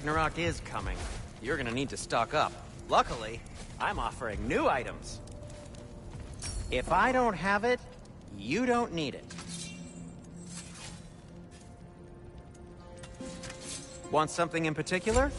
Ragnarok is coming. You're gonna need to stock up. Luckily, I'm offering new items. If I don't have it, you don't need it. Want something in particular?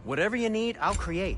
Whatever you need, I'll create.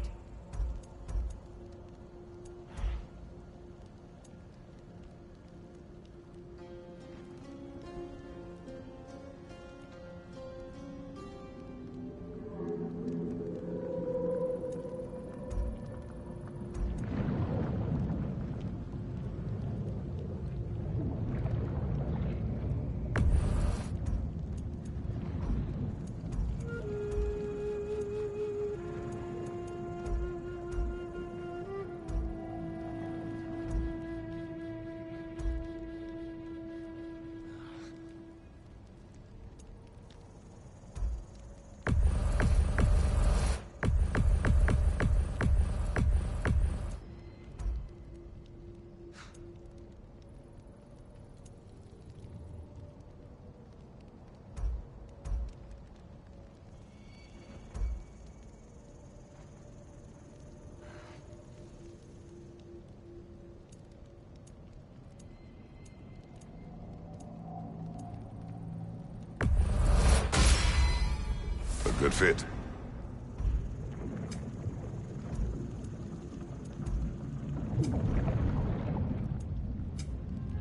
Good fit.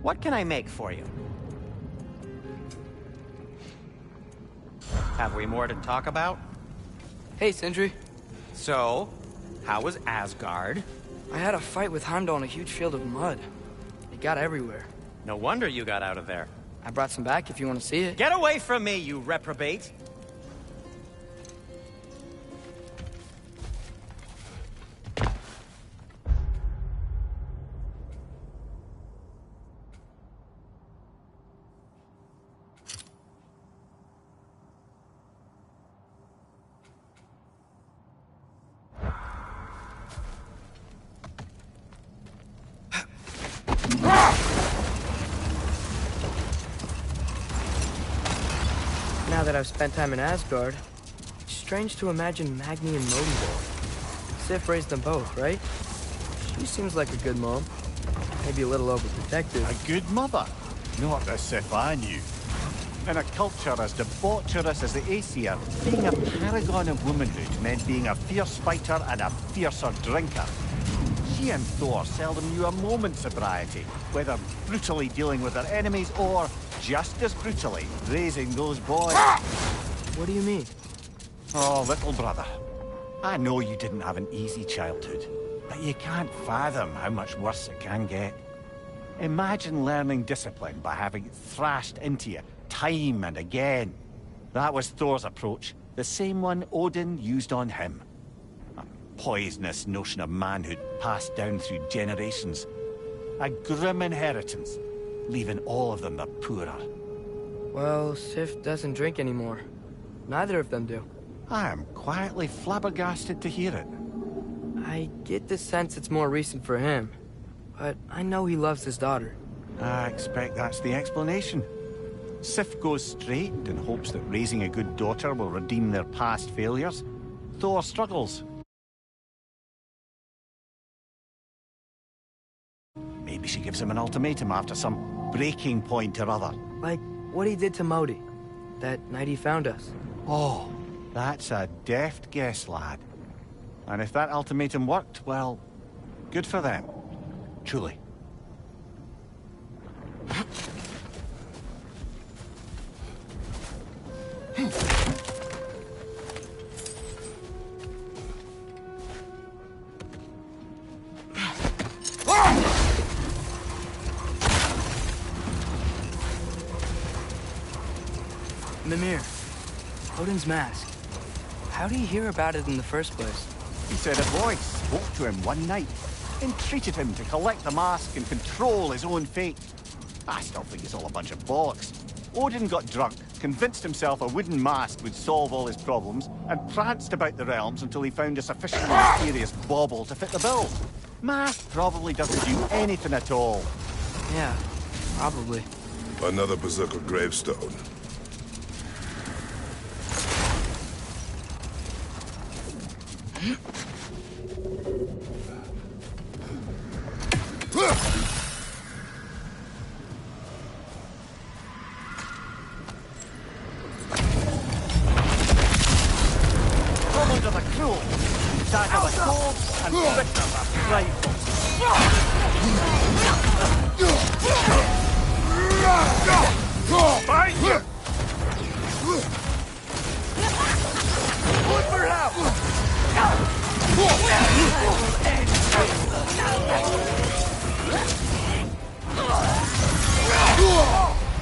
What can I make for you? Have we more to talk about? Hey, Sindri. So, how was Asgard? I had a fight with Heimdall in a huge field of mud. It got everywhere. No wonder you got out of there. I brought some back if you want to see it. Get away from me, you reprobate! Now that I've spent time in Asgard, it's strange to imagine Magni and Modi there. Sif raised them both, right? She seems like a good mom. Maybe a little overprotective. A good mother? Not the Sif I knew. In a culture as debaucherous as the Aesir, being a paragon of womanhood meant being a fierce fighter and a fiercer drinker. She and Thor seldom knew a moment's sobriety, whether brutally dealing with their enemies or, just as brutally, raising those boys. What do you mean? Oh, little brother. I know you didn't have an easy childhood, but you can't fathom how much worse it can get. Imagine learning discipline by having it thrashed into you time and again. That was Thor's approach, the same one Odin used on him. A poisonous notion of manhood passed down through generations. A grim inheritance, leaving all of them the poorer. Well, Sif doesn't drink anymore. Neither of them do. I am quietly flabbergasted to hear it. I get the sense it's more recent for him, but I know he loves his daughter. I expect that's the explanation. Sif goes straight and hopes that raising a good daughter will redeem their past failures. Thor struggles. Maybe she gives him an ultimatum after some breaking point or other. Like what he did to Modi, that night he found us. Oh, that's a deft guess, lad. And if that ultimatum worked, well, good for them. Truly. Odin's mask. How do you hear about it in the first place? He said a voice spoke to him one night, entreated him to collect the mask and control his own fate. I still think it's all a bunch of bollocks. Odin got drunk, convinced himself a wooden mask would solve all his problems, and pranced about the realms until he found a sufficiently mysterious bauble to fit the bill. Mask probably doesn't do anything at all. Yeah, probably. Another Berserker gravestone. Come under the cruel, dagger the cold, and bitter the frightful. Fight! Look for help!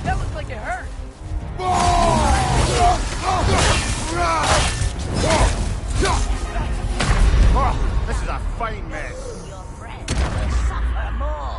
That looks like it hurt. Oh, this is a fine mess. Your friend will suffer more.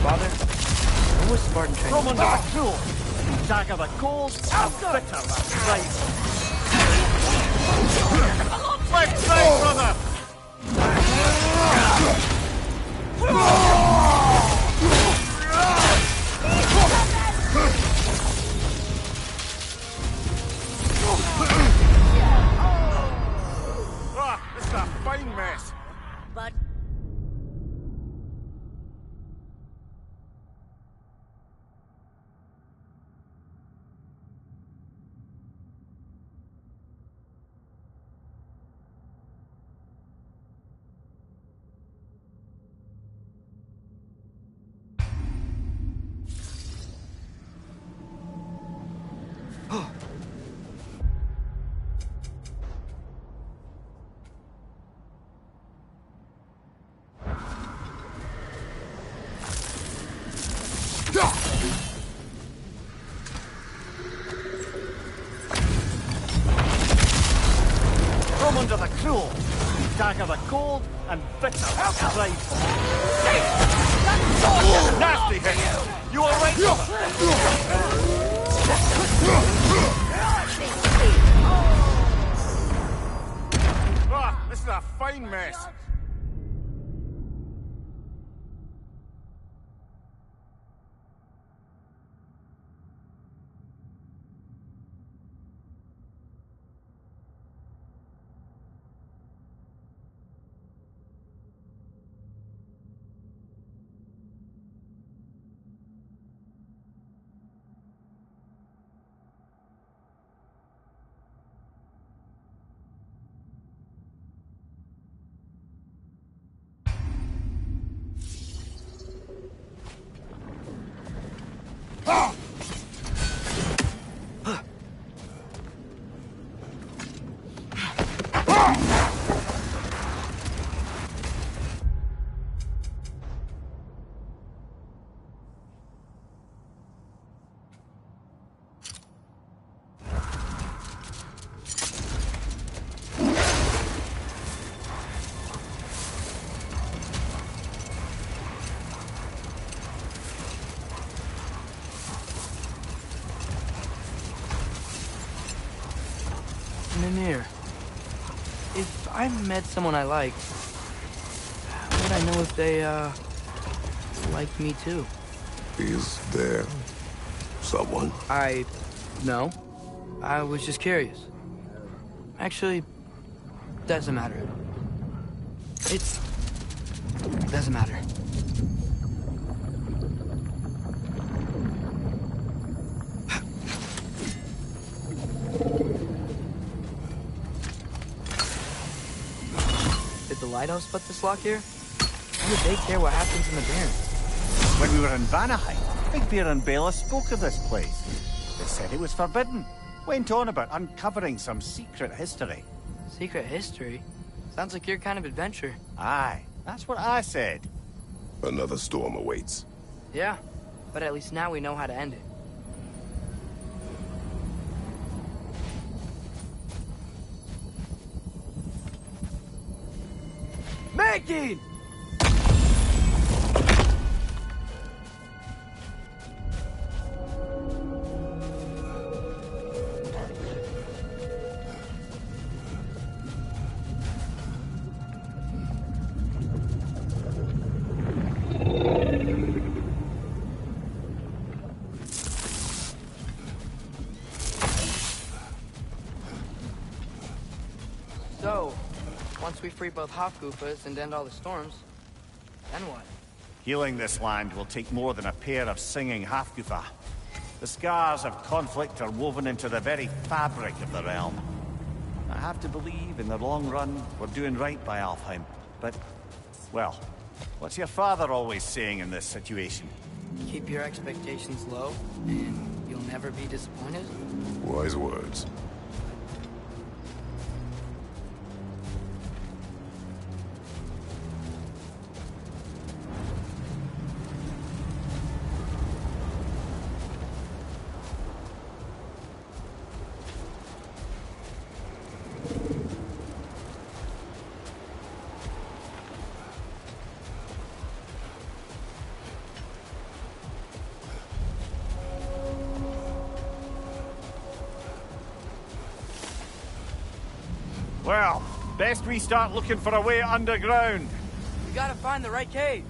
Father, when was Spartan training? Come under the cruel, dagger the cold, and bitter the frightful. Left side, brother! Ah, this is a fine mess. But Come under the cruel, dagger the cold, and bitter the frightful. Nasty hit! You alright, brother? Ah, this is a fine mess. in here. If I met someone I liked, how would I know if they, liked me too? Is there someone? No. I was just curious. Actually, doesn't matter. Doesn't matter. Did the lighthouse put this lock here? Why would they care what happens in the Barrens? When we were in Vanaheim, Big Bear and Bella spoke of this place. They said it was forbidden. Went on about uncovering some secret history. Secret history? Sounds like your kind of adventure. Aye, that's what I said. Another storm awaits. Yeah, but at least now we know how to end it. Maggie! So, once we free both Hofgufas and end all the storms, then what? Healing this land will take more than a pair of singing Hafgufa. The scars of conflict are woven into the very fabric of the realm. I have to believe, in the long run, we're doing right by Alfheim. But, well, what's your father always saying in this situation? Keep your expectations low, and you'll never be disappointed? Wise words. Well, best we start looking for a way underground. We gotta find the right cave.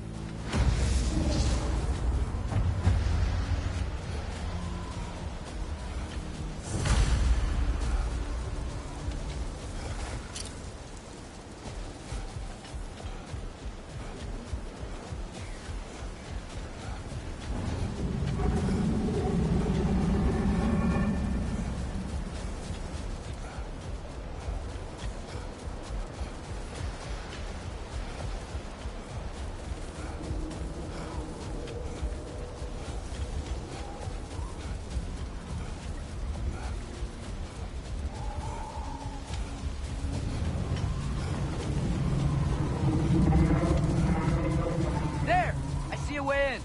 There! I see a way in.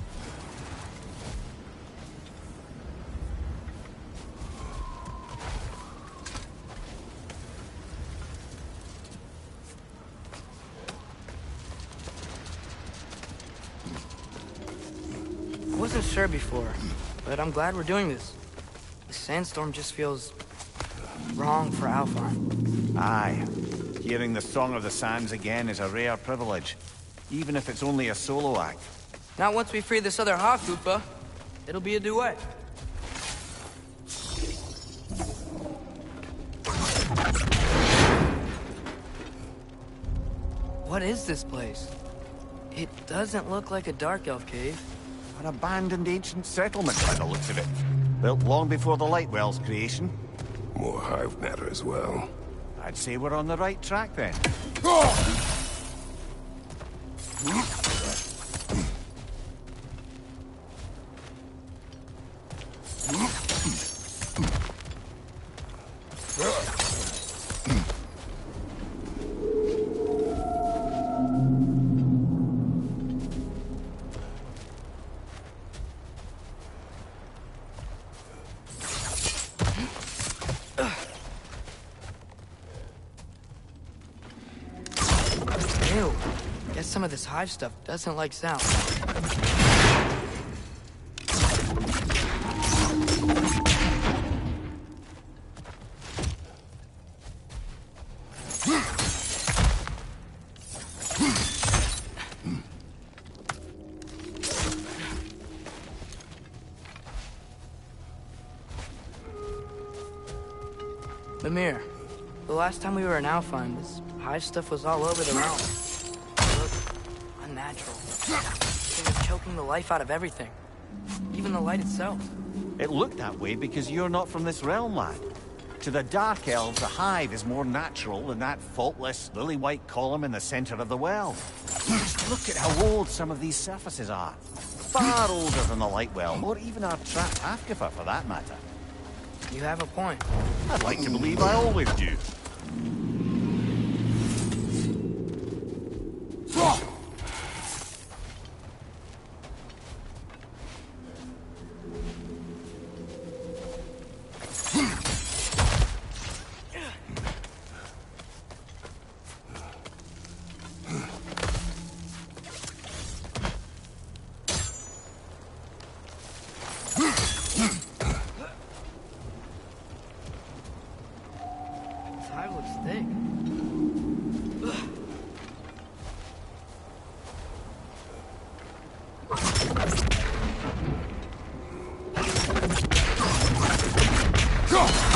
I wasn't sure before, but I'm glad we're doing this. The sandstorm just feels wrong for Alfheim. Aye. Hearing the Song of the Sands again is a rare privilege, even if it's only a solo act. Not once we free this other Hofgufa. It'll be a duet. What is this place? It doesn't look like a Dark Elf cave. An abandoned ancient settlement by the looks of it. Built long before the Lightwell's creation. More hive matter as well. I'd say we're on the right track then. Ew. Guess some of this hive stuff doesn't like sound. Mimir, the last time we were in Alfheim, this hive stuff was all over the realm. It looked unnatural. It was choking the life out of everything. Even the light itself. It looked that way because you're not from this realm, lad. To the Dark Elves, the hive is more natural than that faultless, lily-white column in the center of the well. Just look at how old some of these surfaces are. Far older than the Lightwell, or even our trapped Halfgiver for that matter. You have a point. I'd like to believe I always do. This hive looks thick.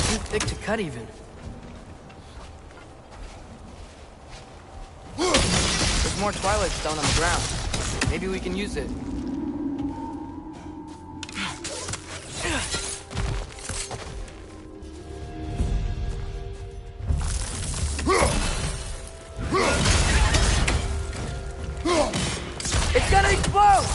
Too thick to cut even. There's more Twilight Stone on the ground. Maybe we can use it. It's gonna explode!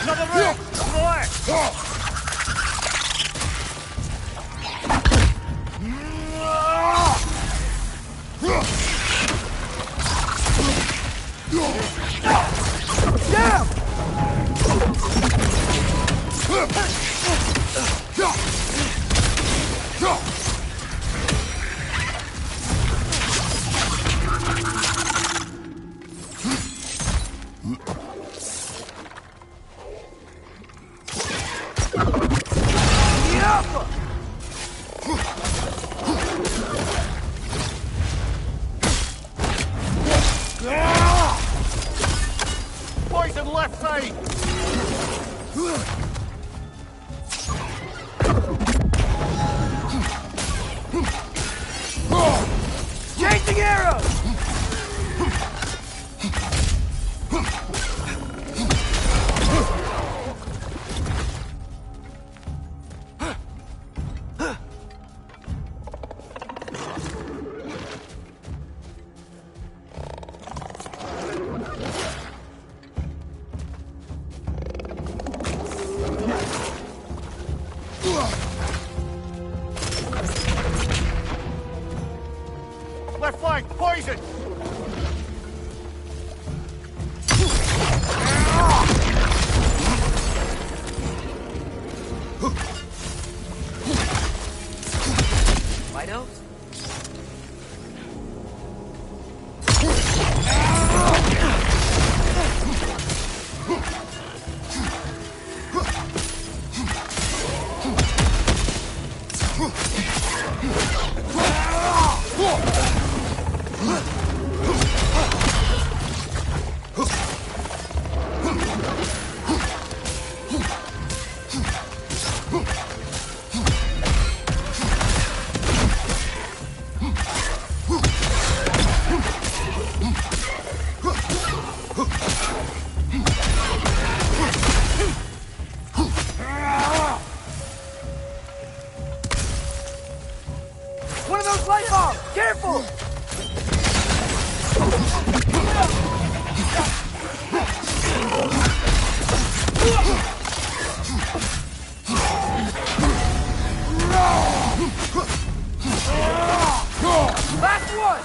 Another room! More! Poison left side! Chasing arrows! Left flank, poison! White elves? One of those light bombs! Careful! Last one!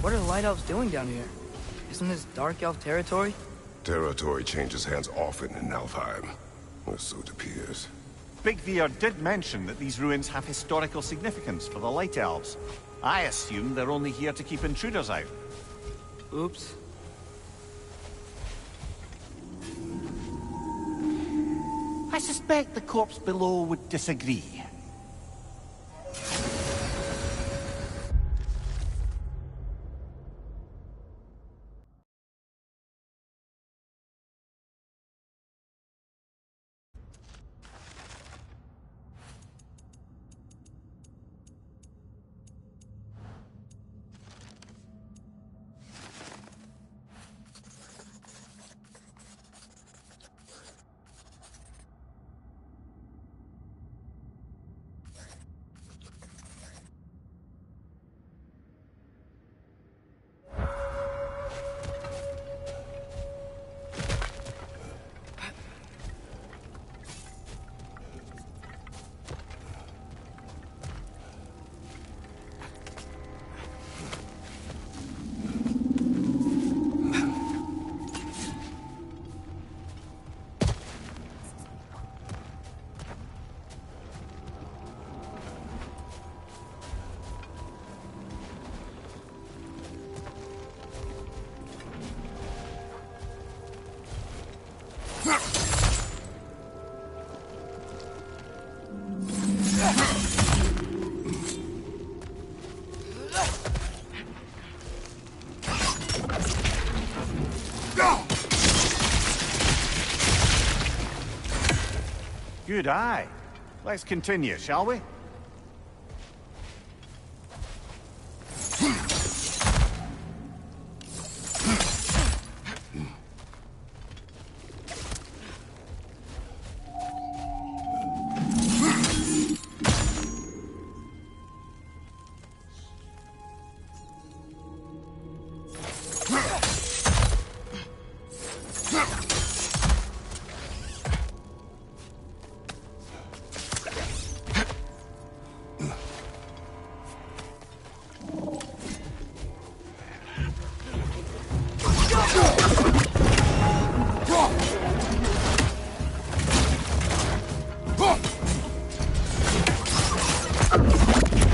What are the Light Elves doing down here? Isn't this Dark Elf territory? Territory changes hands often in Alfheim, or so it appears. Big Veer did mention that these ruins have historical significance for the Light Elves. I assume they're only here to keep intruders out. Oops. I suspect the corpse below would disagree. Good eye. Let's continue, shall we?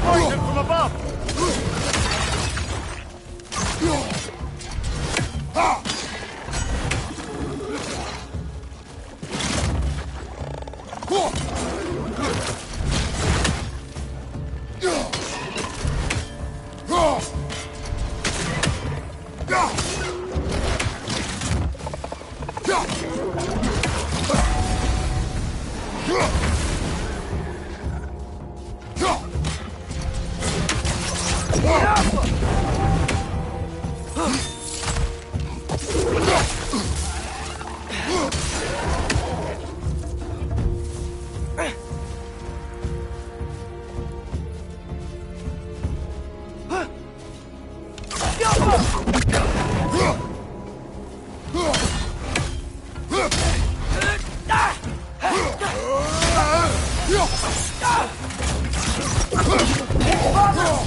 Poison from above!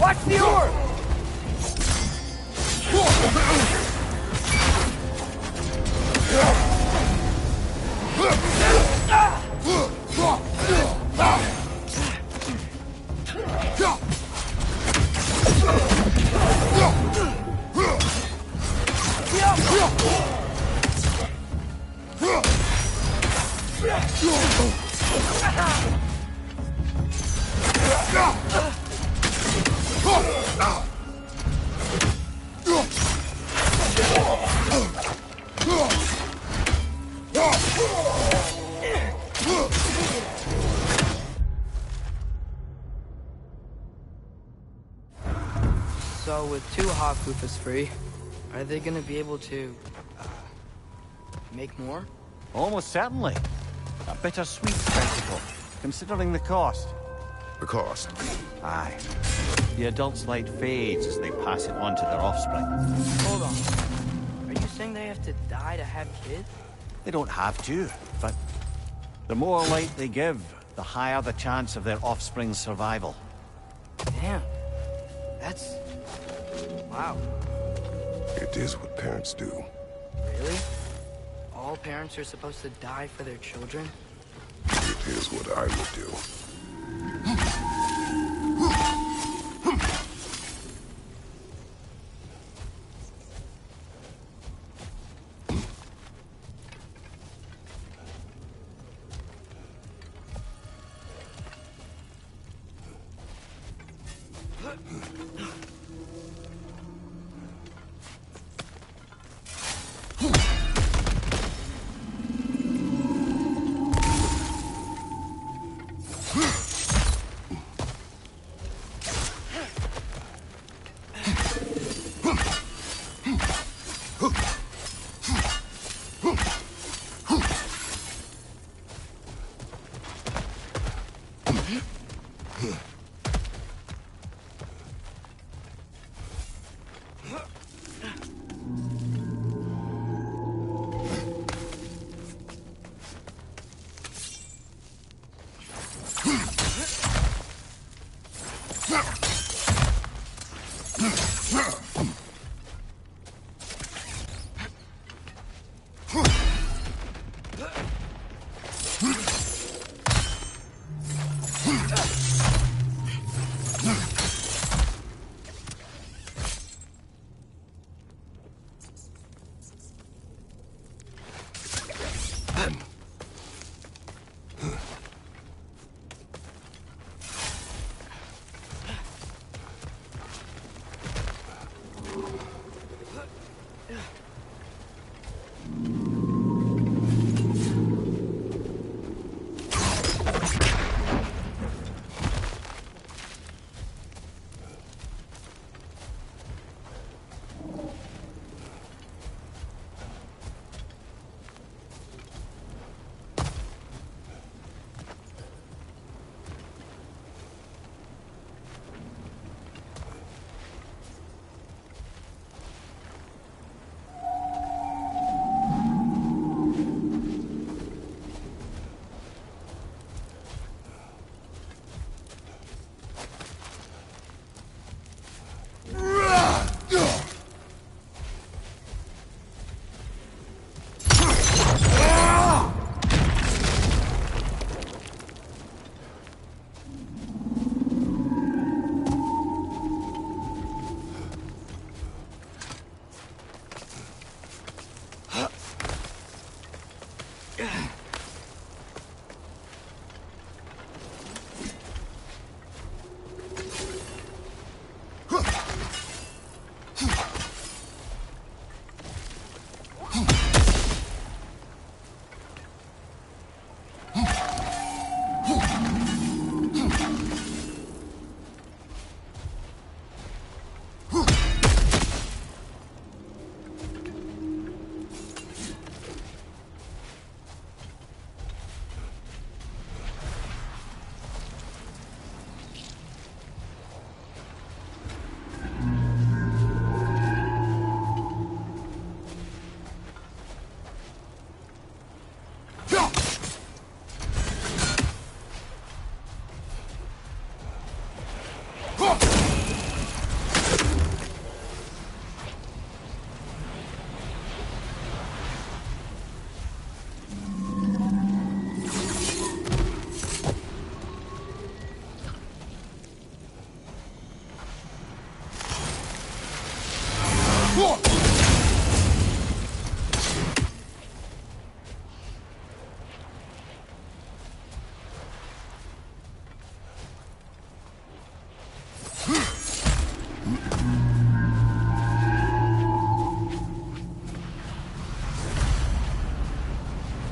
Watch the orb! So with two Hoflufas free, are they gonna be able to, make more? Almost certainly. A bittersweet spectacle, considering the cost. The cost. Aye. The adult's light fades as they pass it on to their offspring. Hold on. Are you saying they have to die to have kids? They don't have to, but the more light they give, the higher the chance of their offspring's survival. Damn. That's... wow. It is what parents do. Really? All parents are supposed to die for their children? It is what I would do.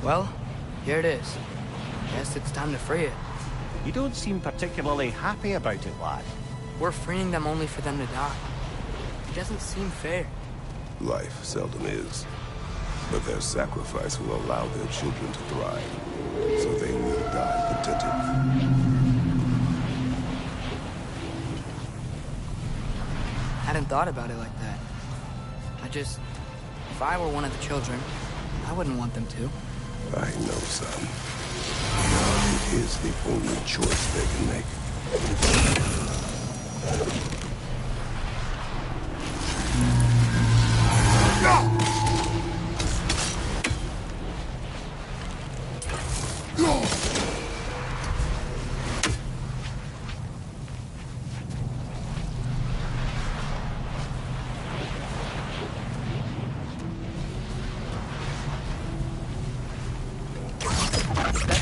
Well, here it is. Guess it's time to free it. You don't seem particularly happy about it, lad. We're freeing them only for them to die. It doesn't seem fair. Life seldom is. But their sacrifice will allow their children to thrive. So they will die contented. Hadn't thought about it like that. If I were one of the children, I wouldn't want them to. I know, son. It is the only choice they can make.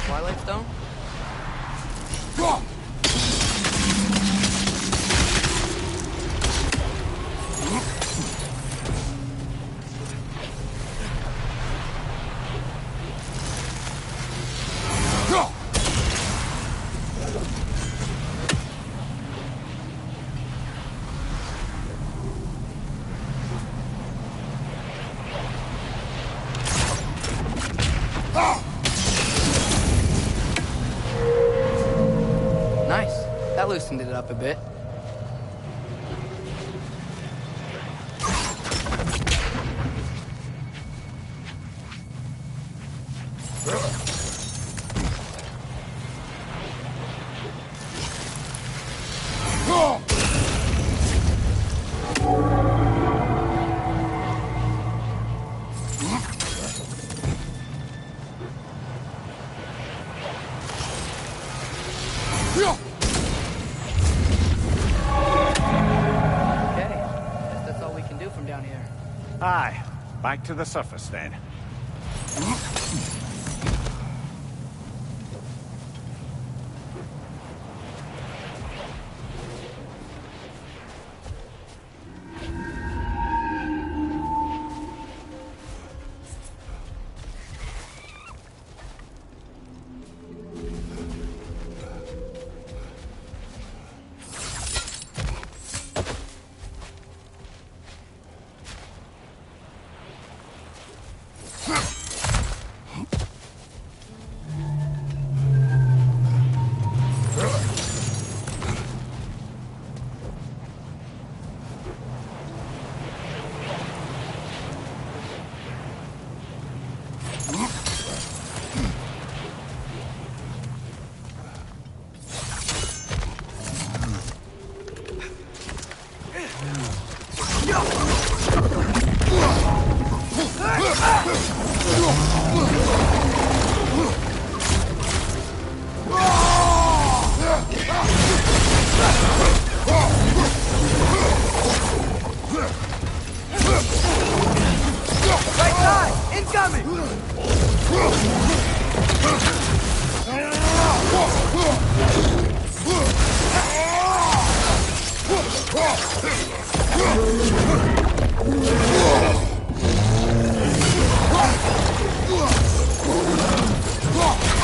Twilight Stone? Nice. That loosened it up a bit. Aye, back to the surface then. Right side! Incoming!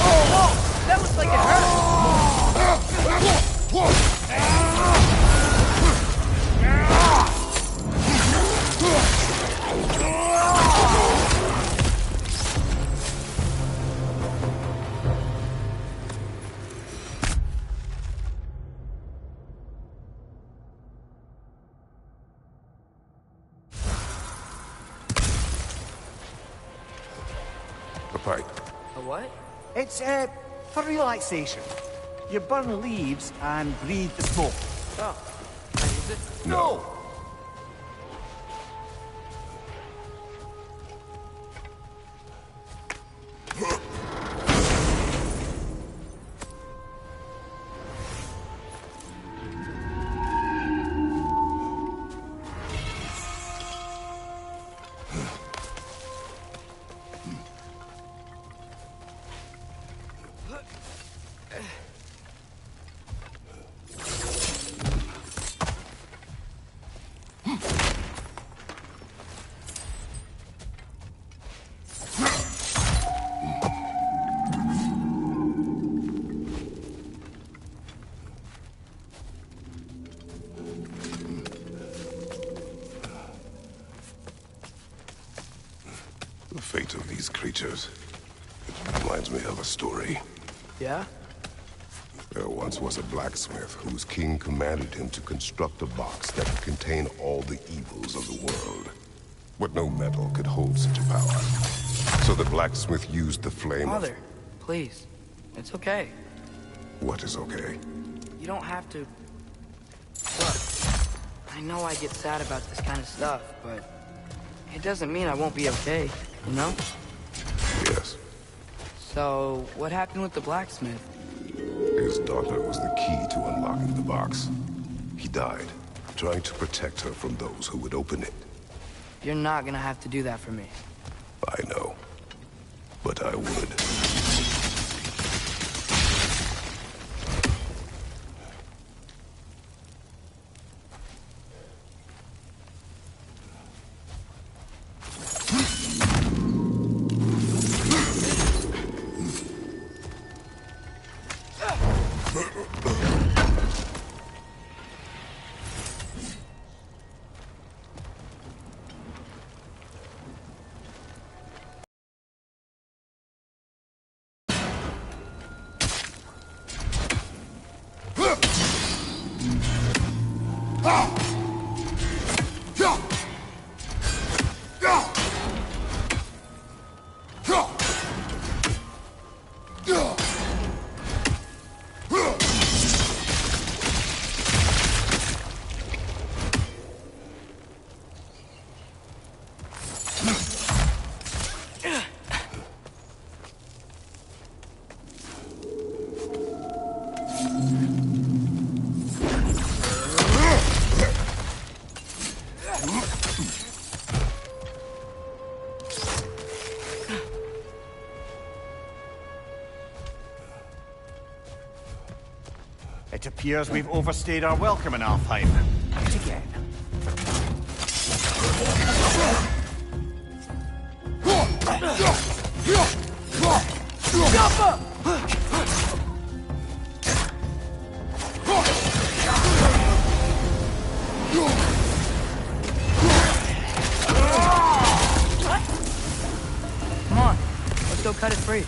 Oh, that looks like it hurt! A pipe. A what? It's, for relaxation. You burn leaves and breathe the smoke. Oh, use it? No. The fate of these creatures, it reminds me of a story. Yeah? There once was a blacksmith whose king commanded him to construct a box that could contain all the evils of the world. But no metal could hold such a power. So the blacksmith used the flame of... Father, please. It's okay. What is okay? You don't have to... Look, I know I get sad about this kind of stuff, but it doesn't mean I won't be okay, you know? Yes. So, what happened with the blacksmith? His daughter was the key to unlocking the box. He died, trying to protect her from those who would open it. You're not gonna have to do that for me. I know. But I would. It appears we've overstayed our welcome in Alfheim. Yet again. Come on, let's go cut it free.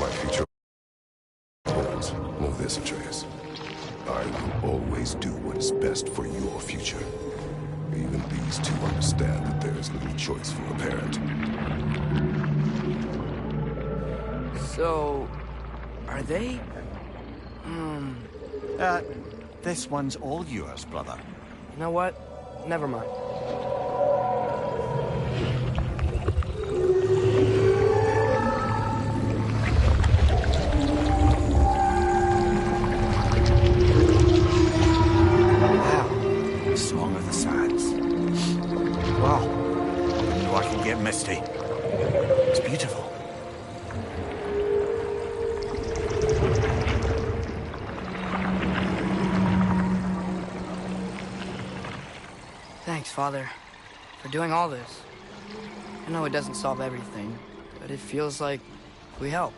my future holds, know this, Atreus. I will always do what is best for your future. Even these two understand that there is little choice for a parent. So, are they? This one's all yours, brother. You know what? Never mind. Wow. Song of the Sands. Wow. I know I can get misty. It's beautiful. Thanks, Father, for doing all this. I know it doesn't solve everything, but it feels like we helped.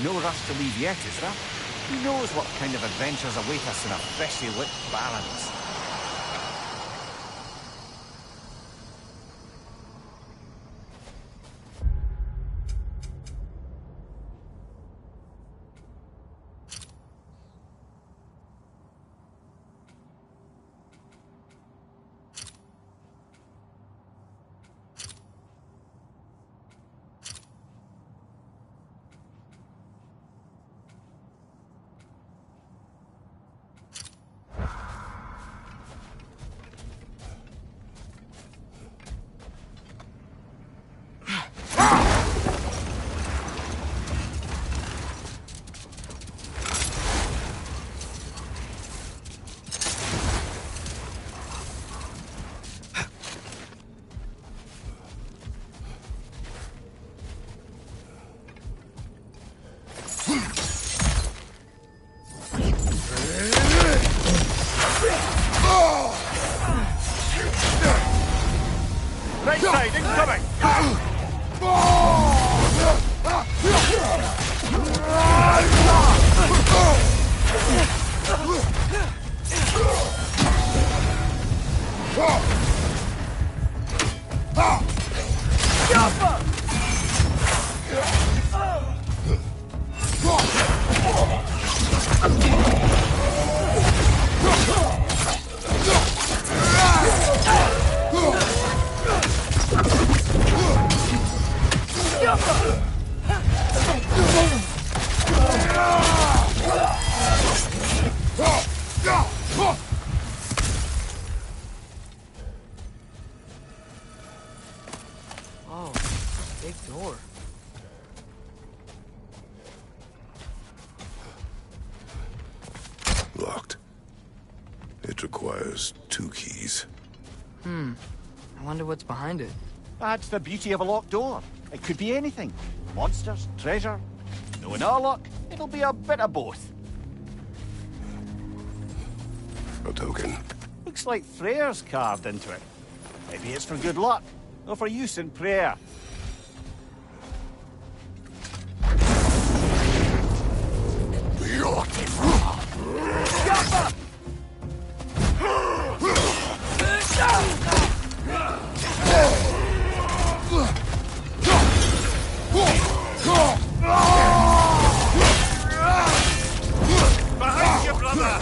No rush to leave yet, is there? Who knows what kind of adventures await us in our freshly lit barrens? Right side, incoming! Oh, big door. Locked. It requires 2 keys. I wonder what's behind it. That's the beauty of a locked door. It could be anything. Monsters, treasure. Knowing our luck, it'll be a bit of both. A token. Looks like Freyr's carved into it. Maybe it's for good luck, or for use in prayer. Behind you, brother!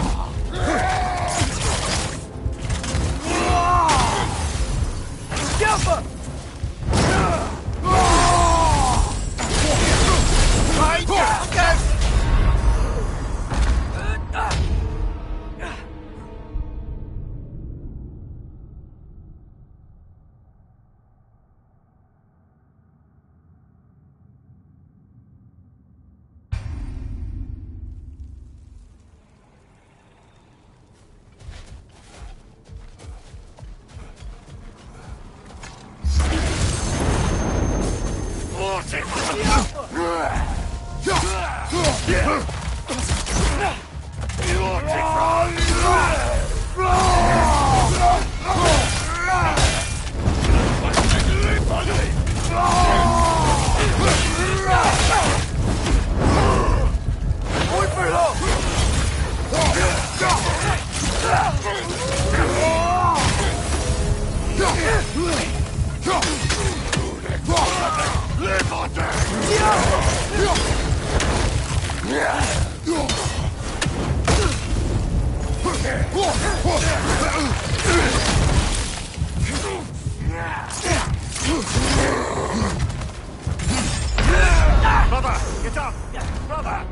Behind you! Brother, get up! Brother!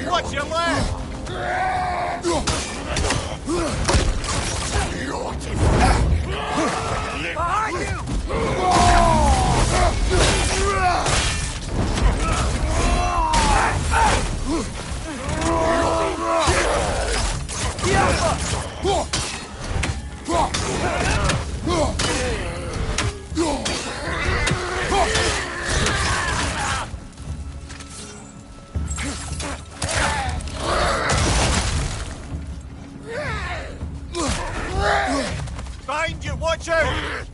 Watch your left! Behind you! Behind you, watch out!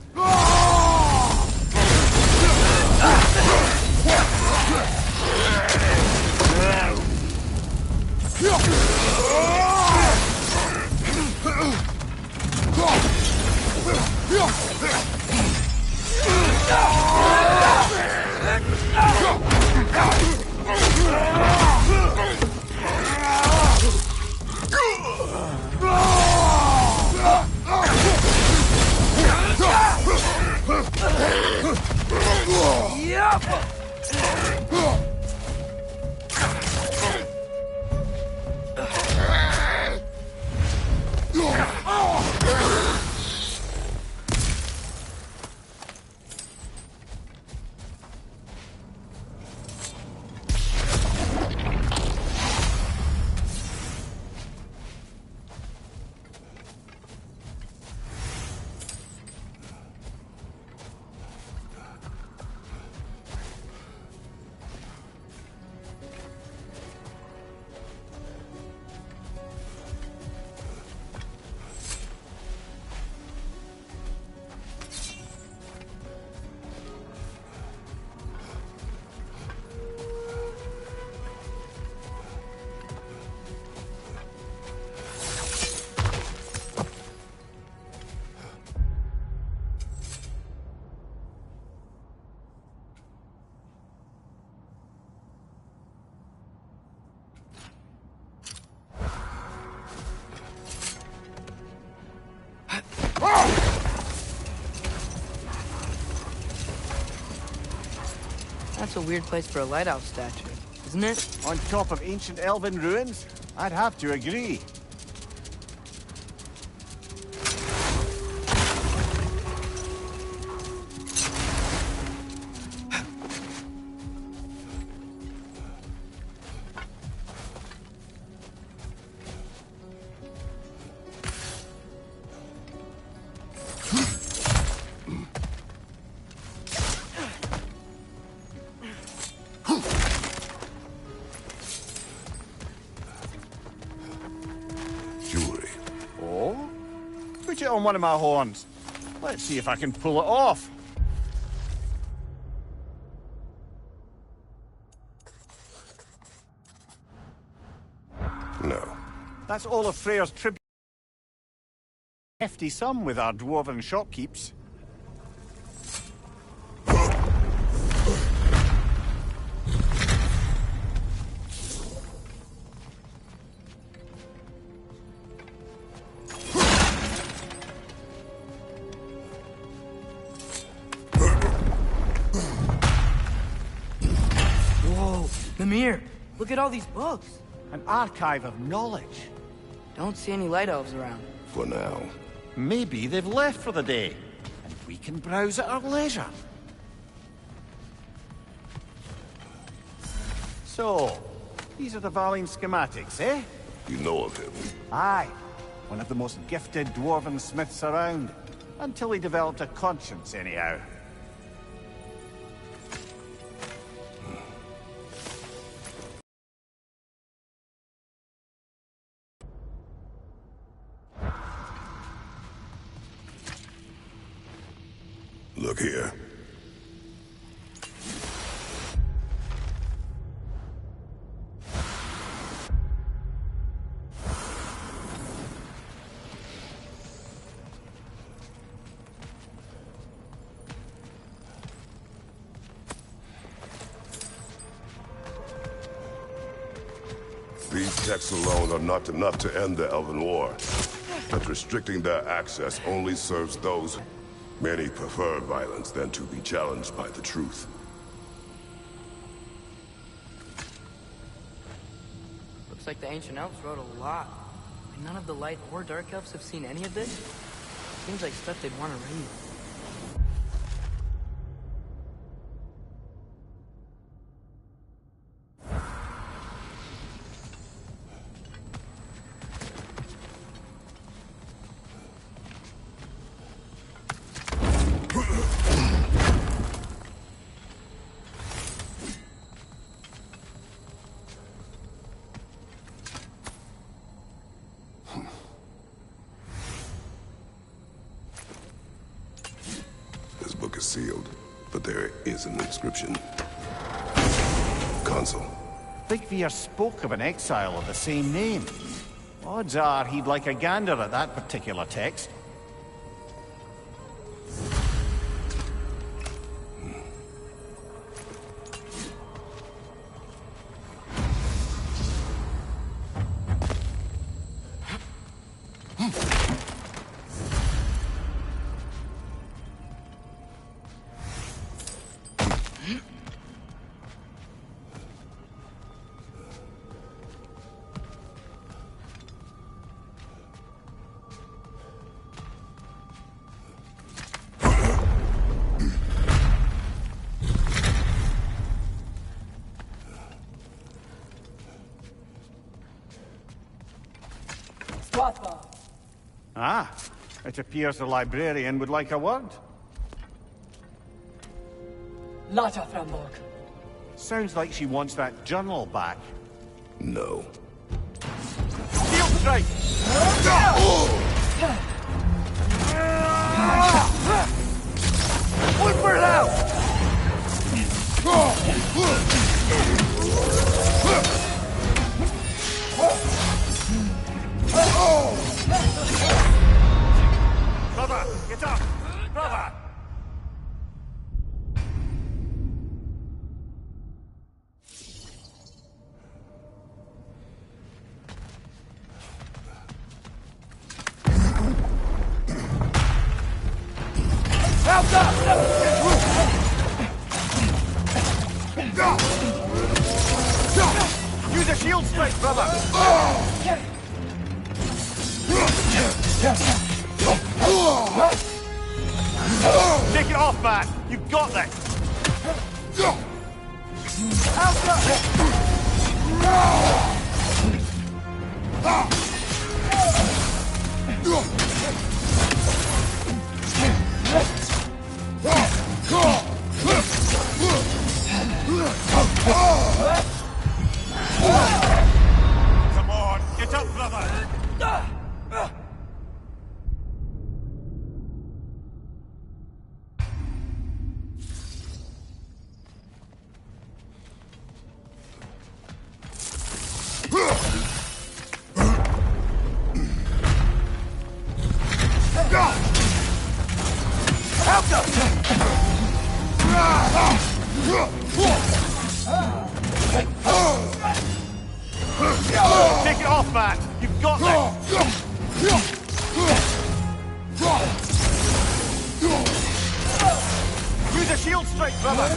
That's a weird place for a lighthouse statue, isn't it? On top of ancient elven ruins? I'd have to agree. Put it on one of my horns. Let's see if I can pull it off. No. That's all of Freyr's tribute. Hefty sum with our dwarven shopkeeps. Mimir, look at all these books. An archive of knowledge. Don't see any light elves around. For now. Maybe they've left for the day, and we can browse at our leisure. So, these are the Valine schematics, eh? You know of him. Aye. One of the most gifted dwarven smiths around. Until he developed a conscience, anyhow. Look here. These texts alone are not enough to end the Elven War. But restricting their access only serves those. Many prefer violence than to be challenged by the truth. Looks like the ancient elves wrote a lot. And none of the light or dark elves have seen any of this? Seems like stuff they'd want to read. This book is sealed, but there is an inscription. Consul. Thigvir spoke of an exile of the same name. Odds are he'd like a gander at that particular text. Ah, it appears the librarian would like a word. Lata Framborg. Sounds like she wants that journal back. No. Steel strike! Look for it out! Brother, get up! Brother! Help up! Use a shield strike, brother! Take it off, man! You've got this! Come on, get up, brother! Take it off, man! You've got this! Use a shield strike, brother!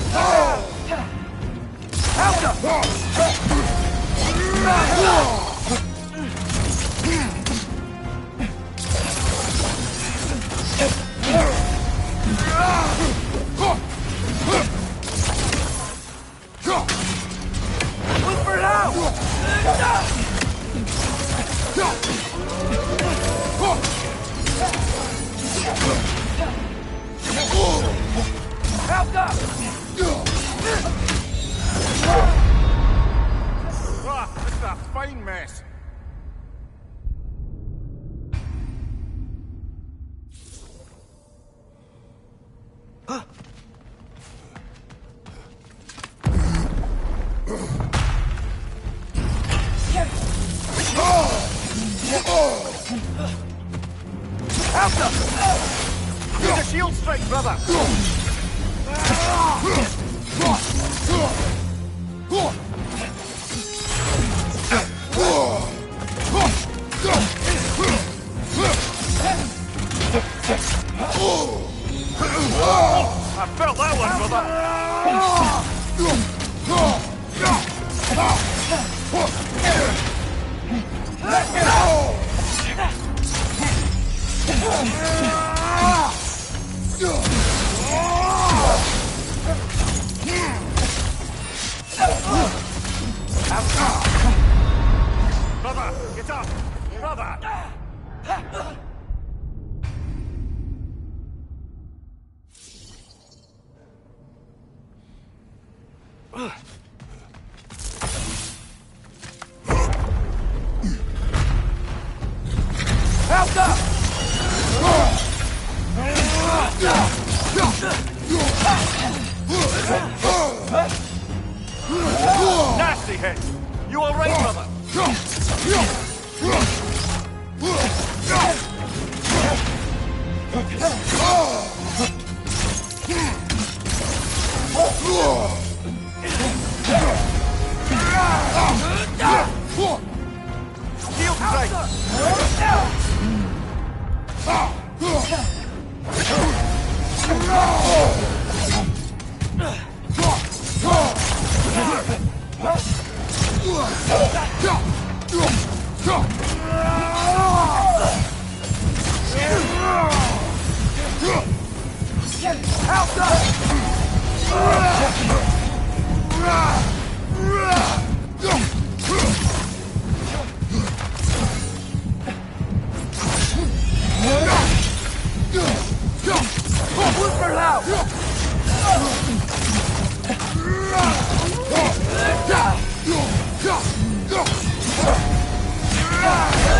This is a fine mess. Use a shield strike, brother! I felt that one, Brother, get up! Brother! Nasty hit! You alright, brother? Shield strike!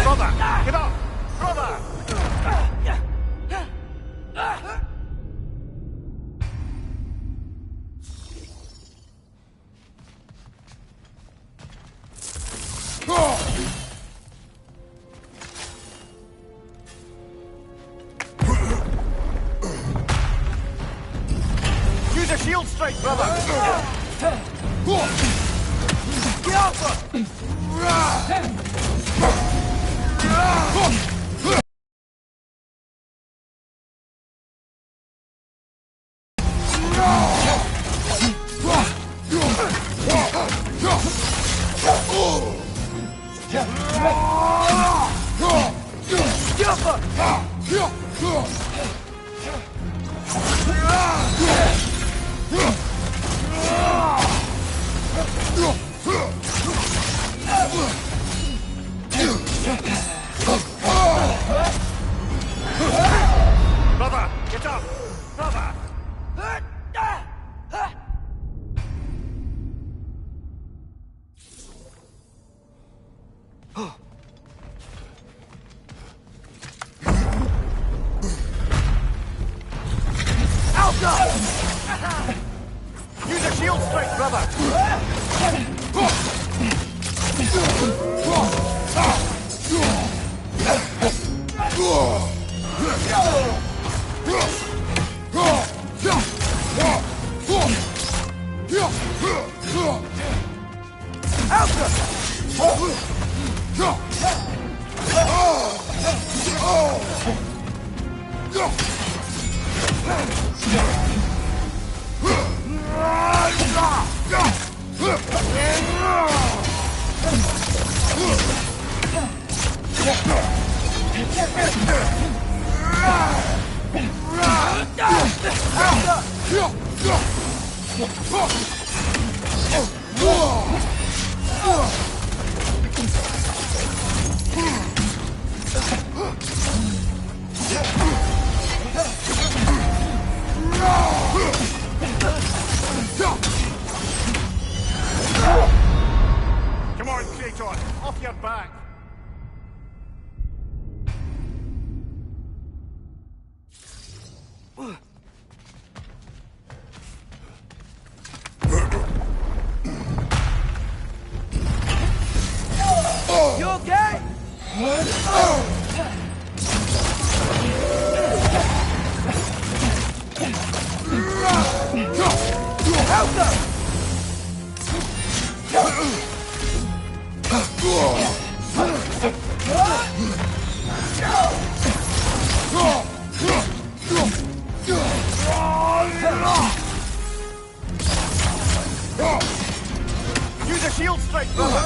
Brother! Get up! Brother! Use a shield strike, brother! Get up! Brother, get up! Brother! Use a shield strike, brother! Come on, Kratos, off your back. You okay? Use a shield strike, brother.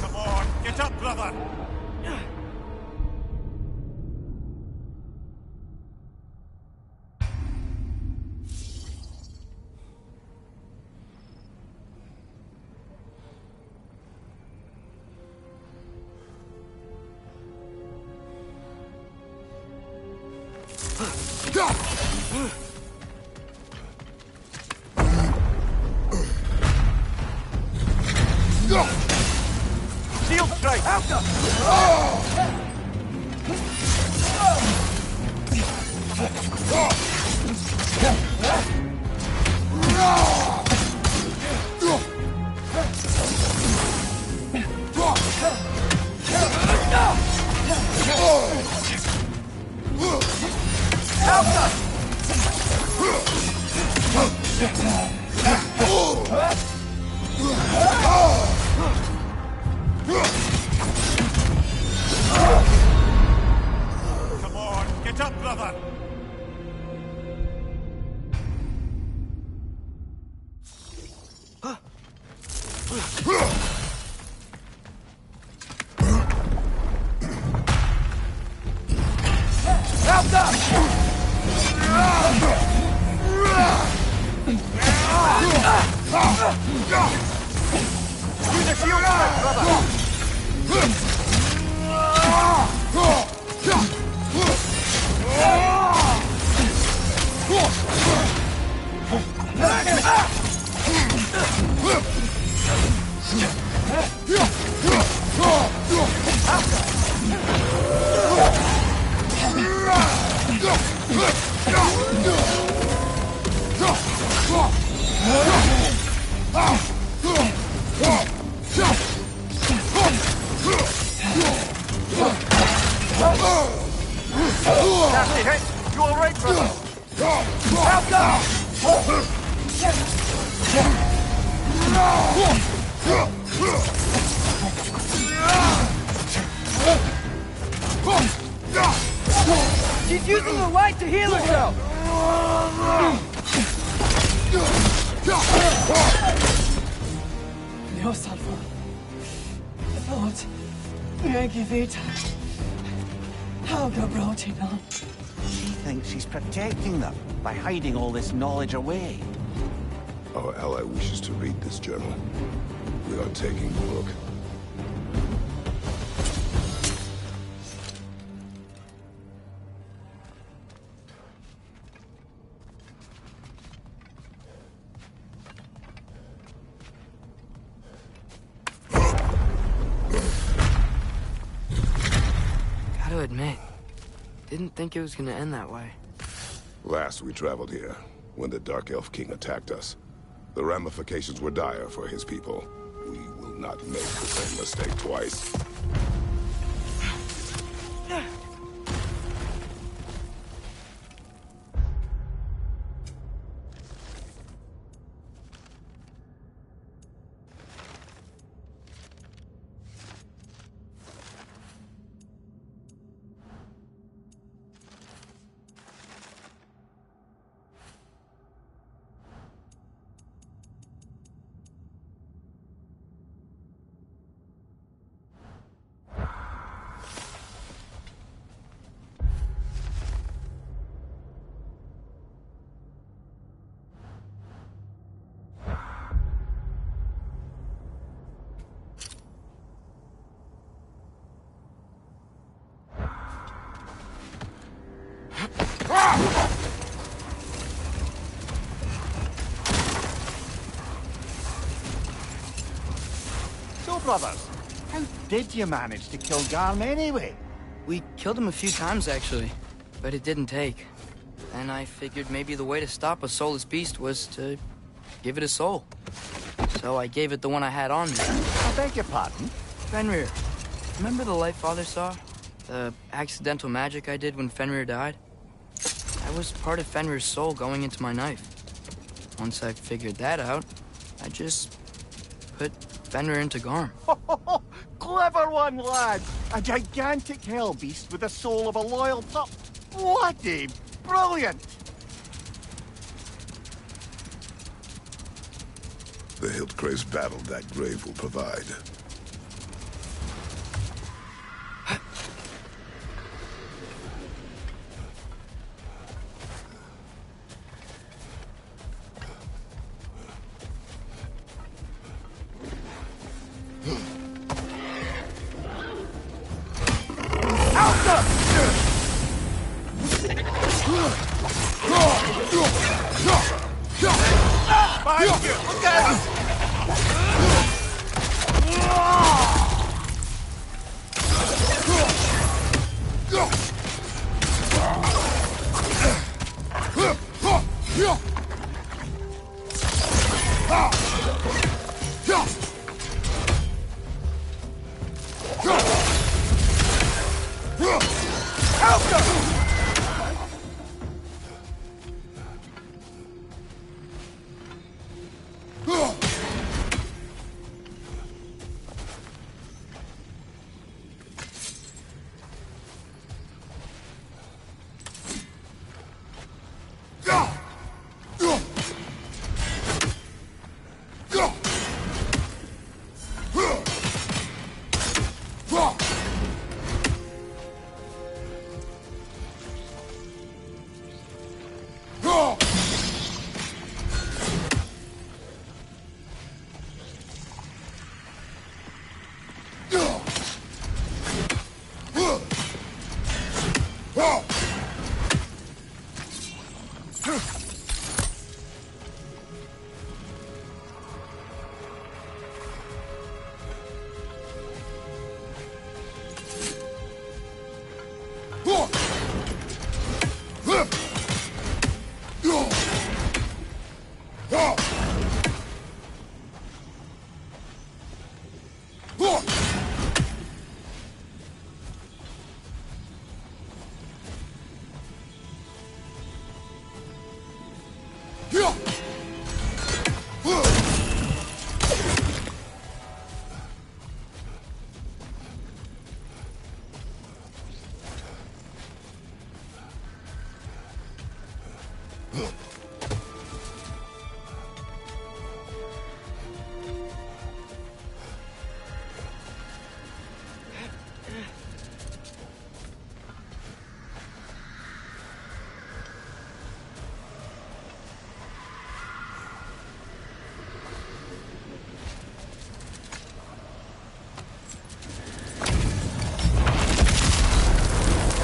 Come on, get up, brother. Shield strike! Come on, get up, brother! Use a shield strike, brother! Nasty hit! You alright, brother? She's using the light to heal herself! No, Salvo. Lord, jag vet. Helga brought it on. She thinks she's protecting them by hiding all this knowledge away. Our ally wishes to read this journal. We are taking the book. admit, didn't think it was gonna end that way. Last we traveled here, when the Dark Elf King attacked us, the ramifications were dire for his people. We will not make the same mistake twice. So, brothers, how did you manage to kill Garm anyway? We killed him a few times, actually, but it didn't take. And I figured maybe the way to stop a soulless beast was to give it a soul. So I gave it the one I had on me. I beg your pardon? Fenrir. Remember the light Father saw? The accidental magic I did when Fenrir died? That was part of Fenrir's soul going into my knife. Once I figured that out, I just put Fenrir into Garm. Clever one, lad! A gigantic hell beast with the soul of a loyal pup. Bloody brilliant! The Hildcrave's battle that grave will provide. Behind you! Look out!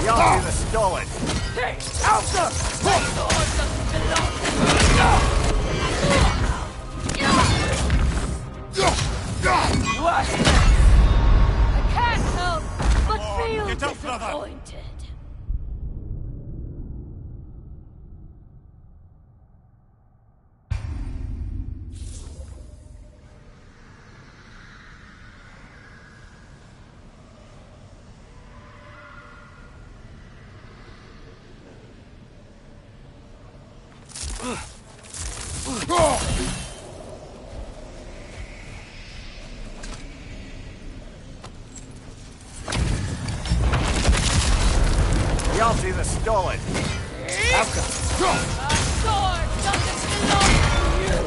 Y'all do the stalling. Hey, Elsa! I can't help but feel get up, brother. disappointed. penalties are stolen. Sword doesn't belong to you!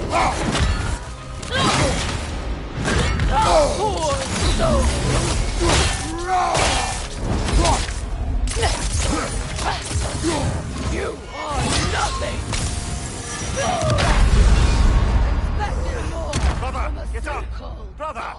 You are nothing! Expected more Brother, from a get up! so-called Brother!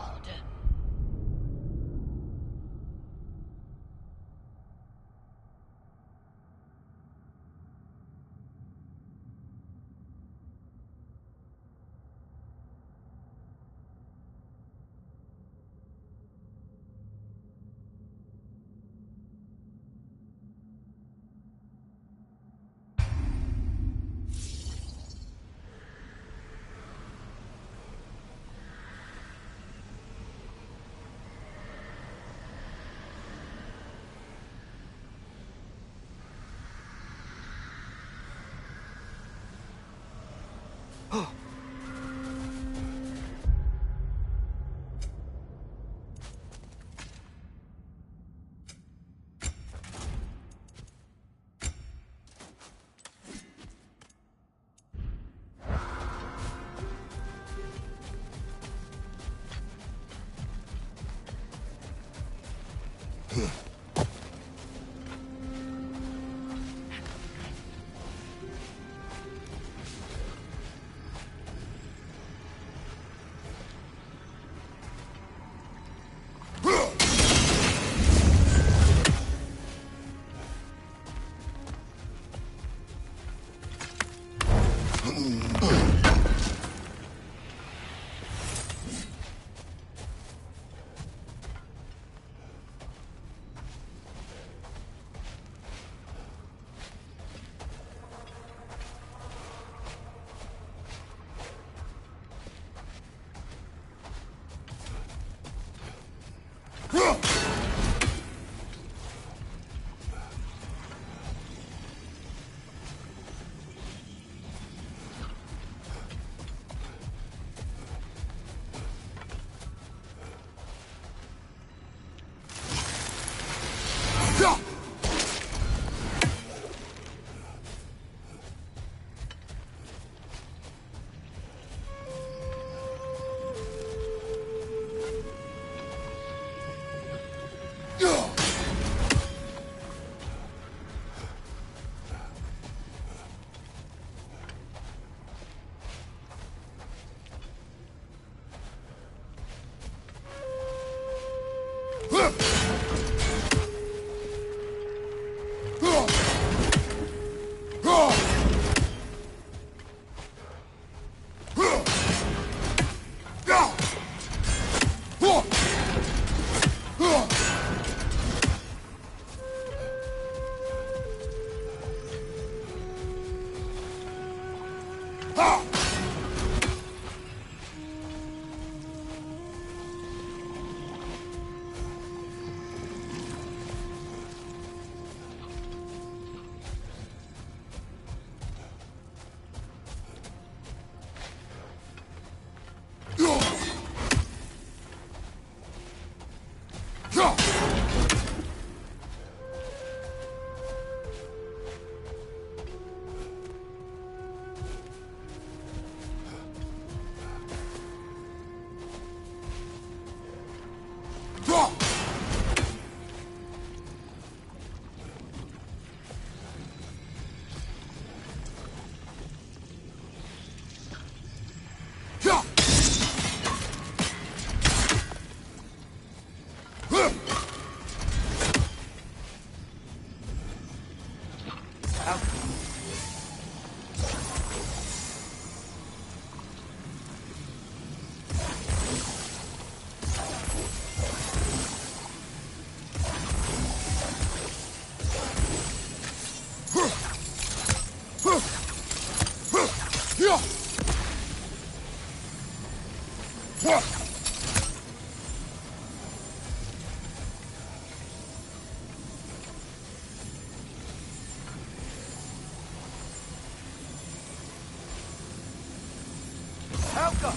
god.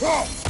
Whoa!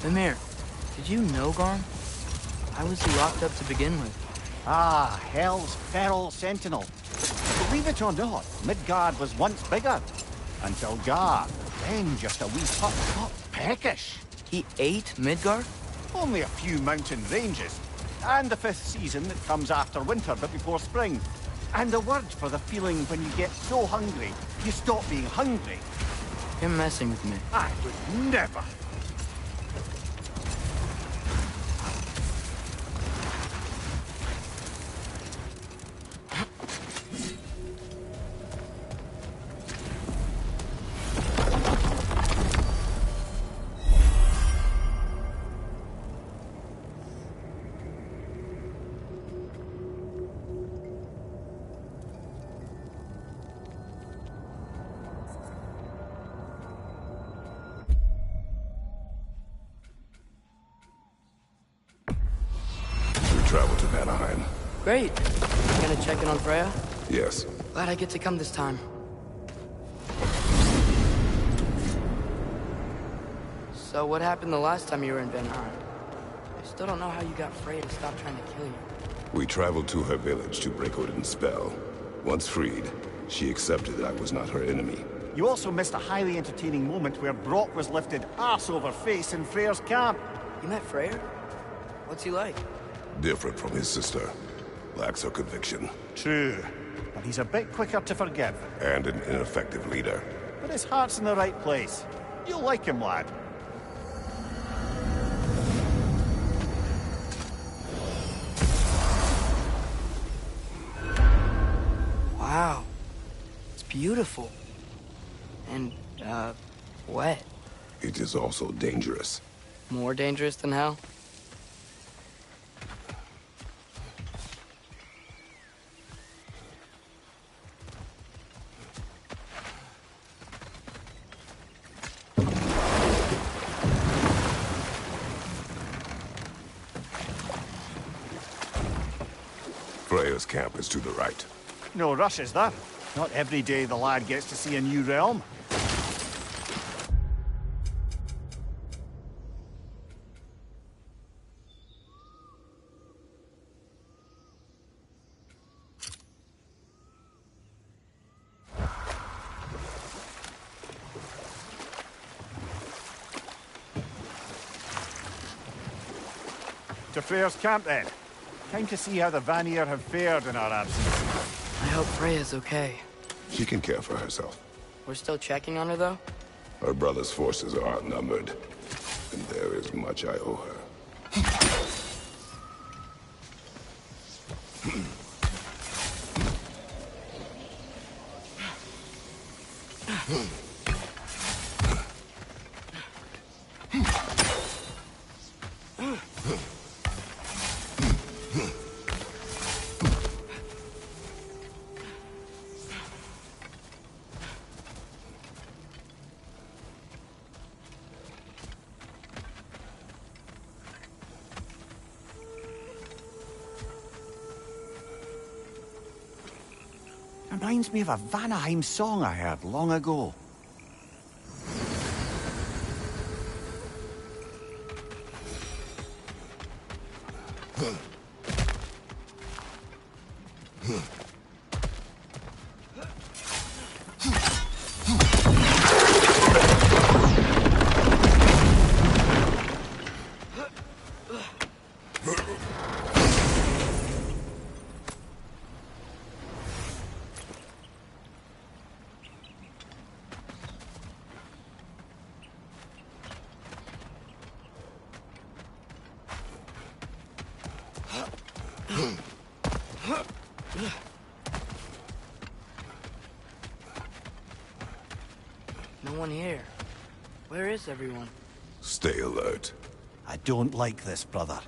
Mimir, did you know Garm? Why was he locked up to begin with? Ah, Hell's feral sentinel. Believe it or not, Midgard was once bigger. Until Gar, then just a wee pup peckish. He ate Midgard? Only a few mountain ranges. And the 5th season that comes after winter but before spring. And a word for the feeling when you get so hungry, you stop being hungry. You're messing with me. I would never. Travel to Vanaheim. Great. You gonna check in on Freya? Yes. Glad I get to come this time. So what happened the last time you were in Vanaheim? I still don't know how you got Freya to stop trying to kill you. We traveled to her village to break Odin's spell. Once freed, she accepted that I was not her enemy. You also missed a highly entertaining moment where Brock was lifted arse over face in Freyr's camp. You met Freyr? What's he like? Different from his sister. Lacks her conviction. True, but he's a bit quicker to forgive. And an ineffective leader. But his heart's in the right place. You'll like him, lad. Wow. It's beautiful. And, wet. It is also dangerous. More dangerous than hell? Freya's camp is to the right. No rush, is there? Not every day the lad gets to see a new realm. To Freyr's camp, then. Time to see how the Vanir have fared in our absence. I hope Freya's okay. She can care for herself. We're still checking on her, though? Her brother's forces are outnumbered, and there is much I owe her. Reminds me of a Vanaheim song I heard long ago. No one here. Where is everyone? Stay alert. I don't like this, brother.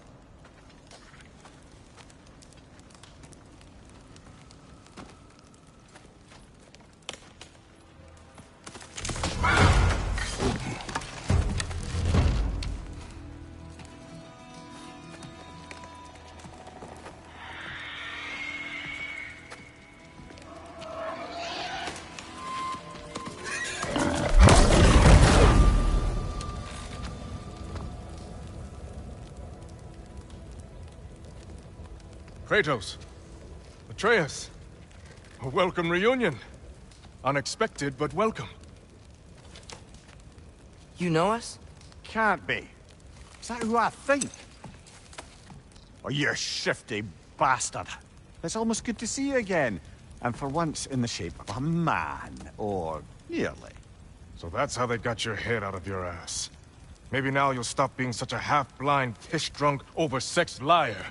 Kratos. Atreus. A welcome reunion. Unexpected, but welcome. You know us? Can't be. Is that who I think? Oh, you shifty bastard. It's almost good to see you again. And for once in the shape of a man. Or nearly. So that's how they got your head out of your ass. Maybe now you'll stop being such a half-blind, piss-drunk, oversexed liar.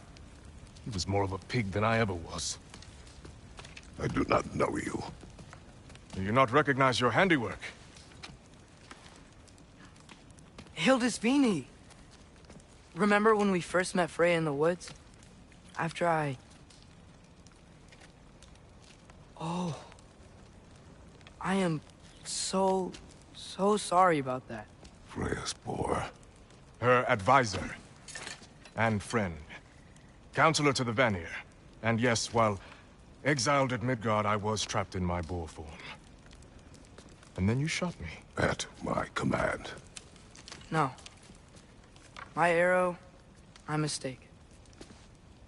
He was more of a pig than I ever was. I do not know you. Do you not recognize your handiwork? Hildisvini! Remember when we first met Freya in the woods? After I... Oh. I am so sorry about that. Freya's poor. Her advisor. And friend. Counselor to the Vanir. And yes, while exiled at Midgard, I was trapped in my boar form. And then you shot me. At my command. No. My arrow, my mistake.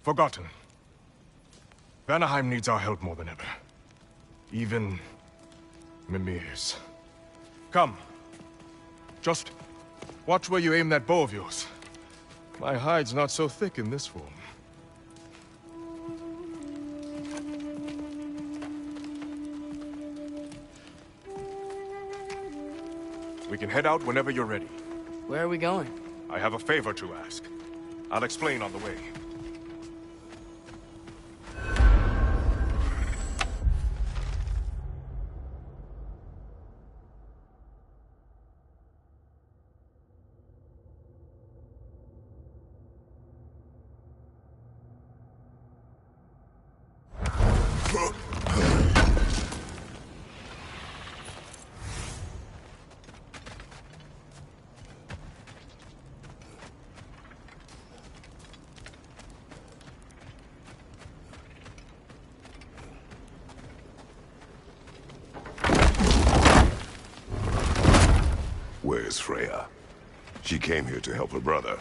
Forgotten. Vanaheim needs our help more than ever. Even Mimir's. Come. Just watch where you aim that bow of yours. My hide's not so thick in this form. We can head out whenever you're ready. Where are we going? I have a favor to ask. I'll explain on the way. Where's Freya? She came here to help her brother.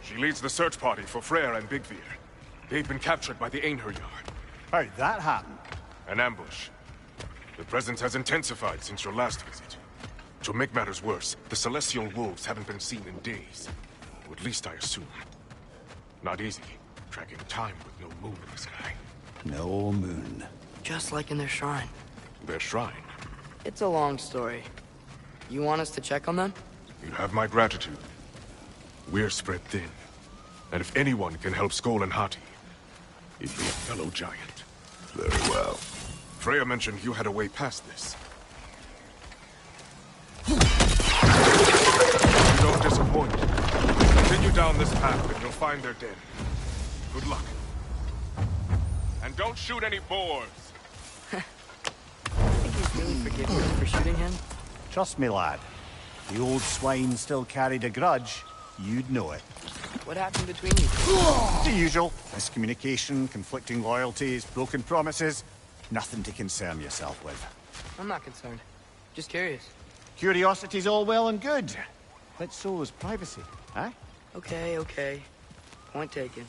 She leads the search party for Freyr and Bigvir. They've been captured by the Einherjar. How'd that happen? An ambush. The presence has intensified since your last visit. To make matters worse, the Celestial Wolves haven't been seen in days. Or at least I assume. Not easy, tracking time with no moon in the sky. No moon. Just like in their shrine. Their shrine. It's a long story. You want us to check on them? You have my gratitude. We're spread thin. And if anyone can help Skoll and Hati, it'd be a fellow giant. Very well. Freya mentioned you had a way past this. down this path and you'll find their den. Good luck. And don't shoot any boars. I think he's really forgiven us for shooting him. Trust me, lad. If the old swine still carried a grudge, you'd know it. What happened between you two? The usual. Miscommunication, conflicting loyalties, broken promises. Nothing to concern yourself with. I'm not concerned. Just curious. Curiosity's all well and good. But so is privacy, eh? Okay, okay. Point taken.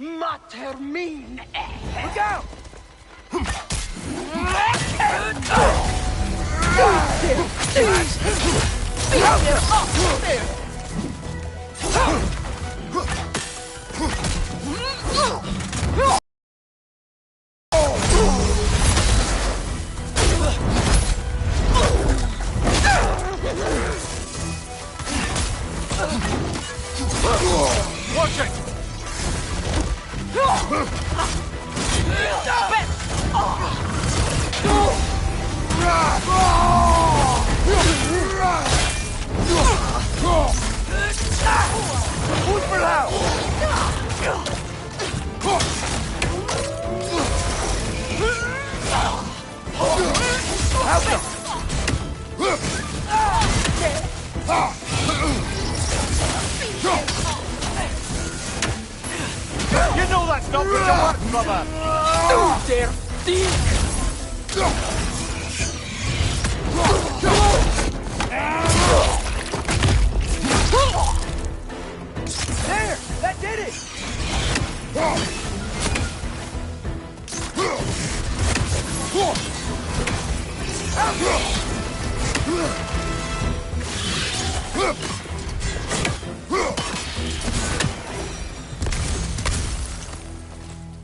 Mater mine! Look out! Watch it! You know that's not going to work, brother! Du der Dick! There! That did it!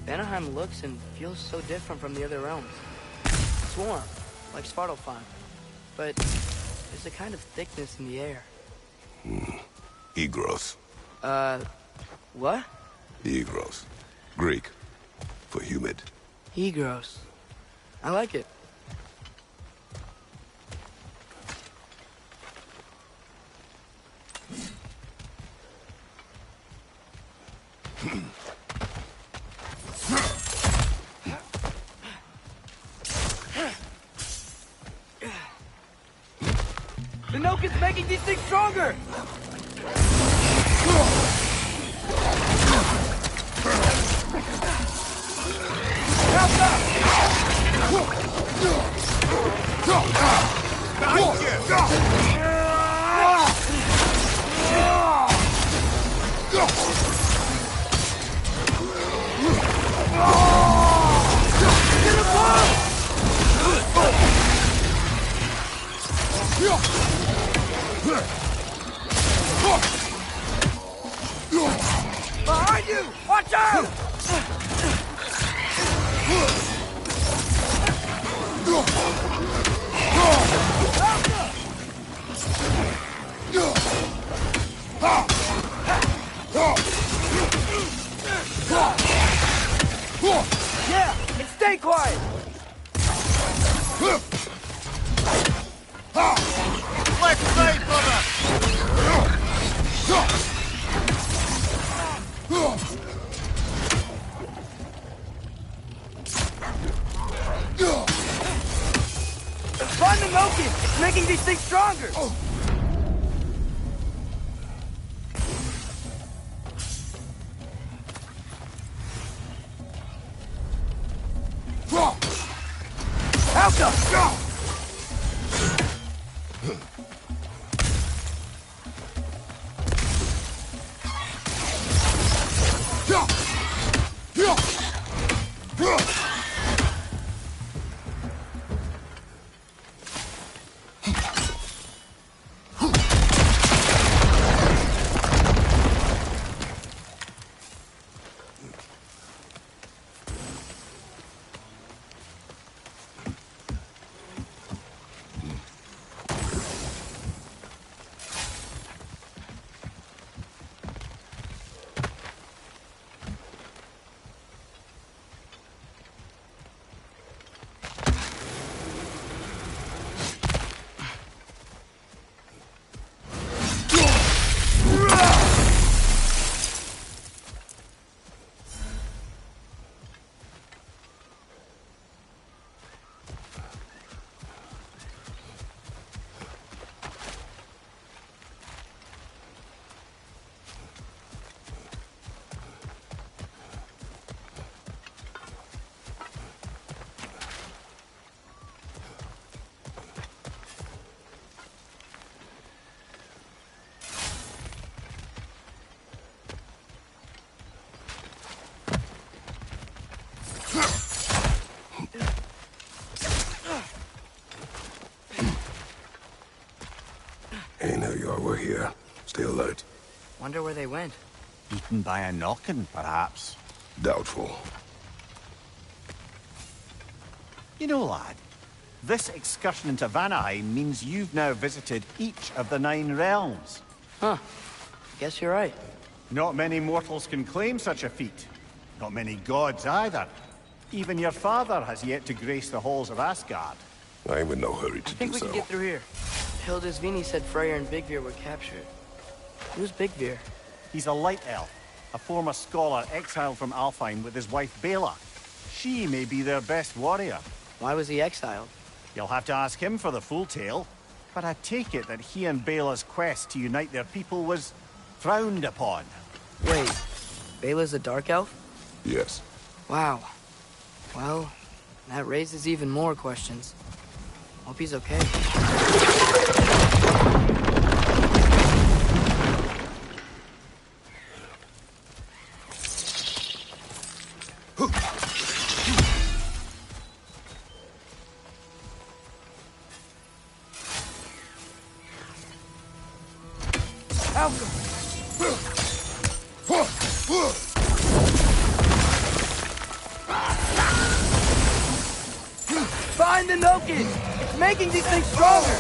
Vanaheim looks and feels so different from the other realms. It's warm, like Svartalfheim, but there's a kind of thickness in the air. Egros. What? Egros. Greek. For humid. Egros. I like it. The Noke is making these things stronger! Behind you! Left side, brother! Find the Noki! It's making these things stronger! Alka! Ain't you all were here. Stay alert. Wonder where they went. Eaten by a knockin', perhaps. Doubtful. You know, lad, this excursion into Vanaheim means you've now visited each of the 9 realms. Huh. Guess you're right. Not many mortals can claim such a feat. Not many gods either. Even your father has yet to grace the halls of Asgard. I ain't in no hurry to I think do we so. can get through here. Hildisvini said Freyr and Bigvir were captured. Who's Bigvir? He's a light elf, a former scholar exiled from Alfheim with his wife Bela. She may be their best warrior. Why was he exiled? You'll have to ask him for the full tale. But I take it that he and Bela's quest to unite their people was frowned upon. Wait, Bela's a dark elf? Yes. Wow. Well, that raises even more questions. Hope he's okay. Find the Noki! It's making these things stronger!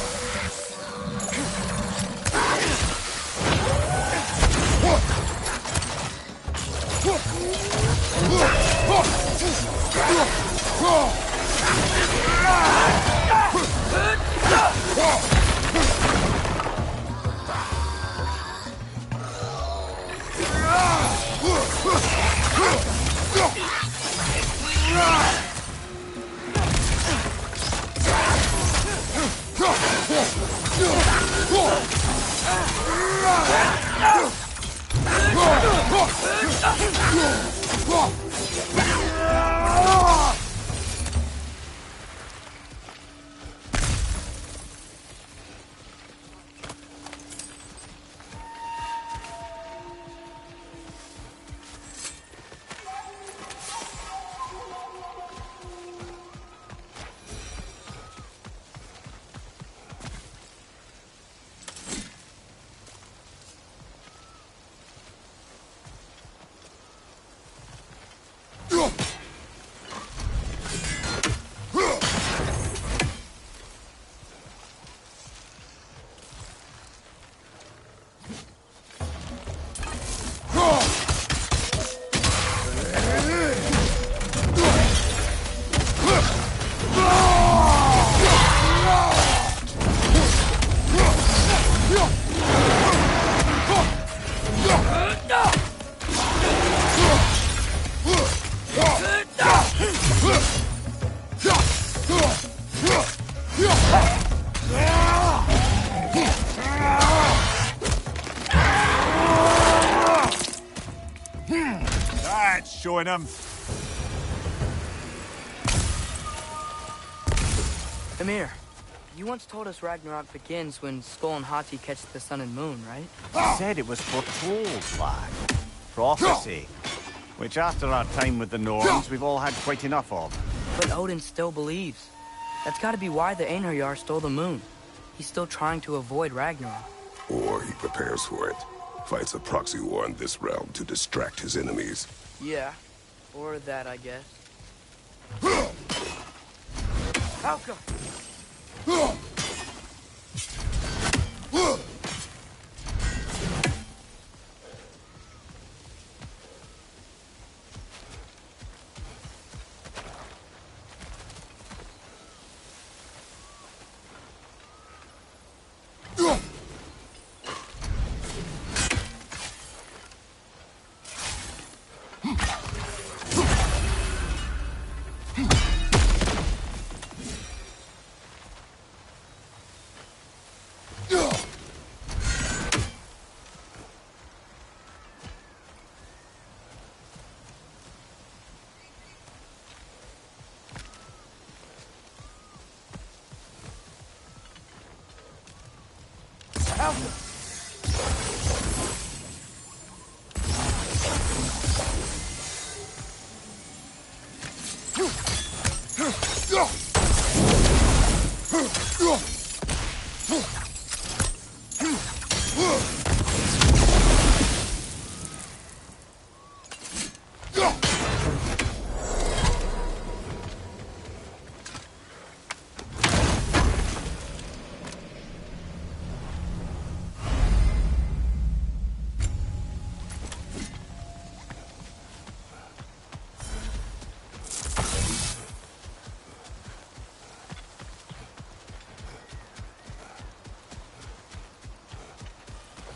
showing him. Emir, you once told us Ragnarok begins when Skull and Hati catch the sun and moon, right? You said it was foretold, lad. Prophecy. Which after our time with the Norns, we've all had quite enough of. But Odin still believes. That's gotta be why the Einherjar stole the moon. He's still trying to avoid Ragnarok. Or he prepares for it. Fights a proxy war in this realm to distract his enemies. Yeah. Or that, I guess. Halka!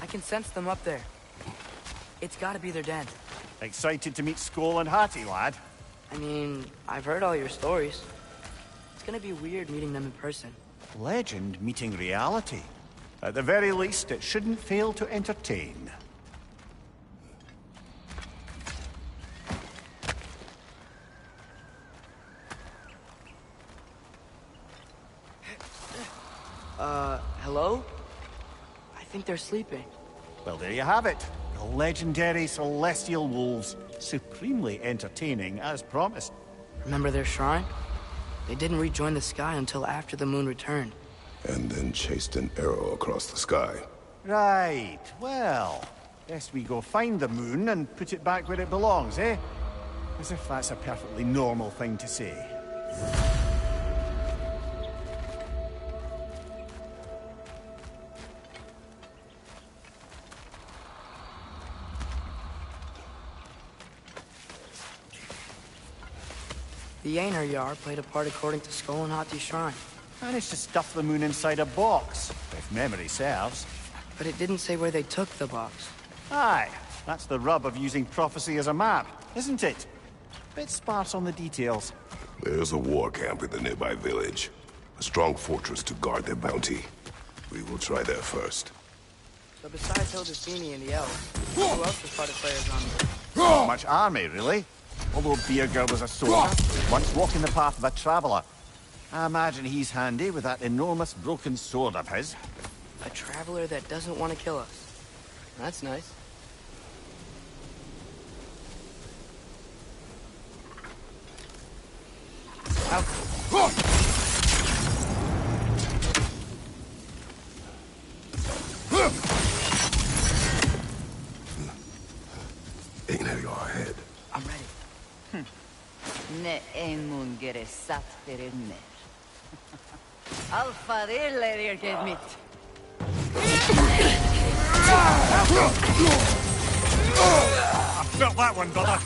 I can sense them up there. It's gotta be their den. Excited to meet Skull and Hati, lad? I mean, I've heard all your stories. It's gonna be weird meeting them in person. Legend meeting reality. At the very least, it shouldn't fail to entertain. Hello? I think they're sleeping. Well, there you have it. The legendary Celestial Wolves. Supremely entertaining, as promised. Remember their shrine? They didn't rejoin the sky until after the moon returned. And then chased an arrow across the sky. Right, well, guess we go find the moon and put it back where it belongs, eh? As if that's a perfectly normal thing to say. The Einherjar played a part according to Skull and Hati's shrine. Managed to stuff the moon inside a box, if memory serves. But it didn't say where they took the box. Aye, that's the rub of using prophecy as a map, isn't it? Bit sparse on the details. There's a war camp in the nearby village. A strong fortress to guard their bounty. We will try there first. So besides Hildesini and the elves, who else was part of Freya's army? Not much army, really. Although Birgir was a soldier, once walking the path of a traveler. I imagine he's handy with that enormous broken sword of his. A traveler that doesn't want to kill us. That's nice. Einherjar ahead. I'm ready. Ne emun gere satt fyrir mer. Alfa iller get mitt. I felt that one, brother.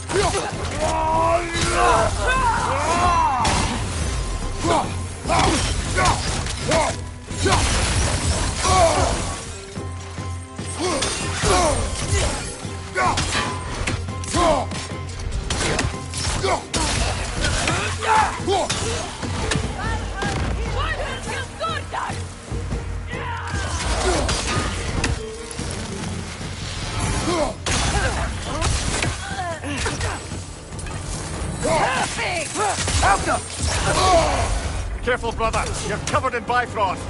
Careful, brother. You're covered in Bifrost.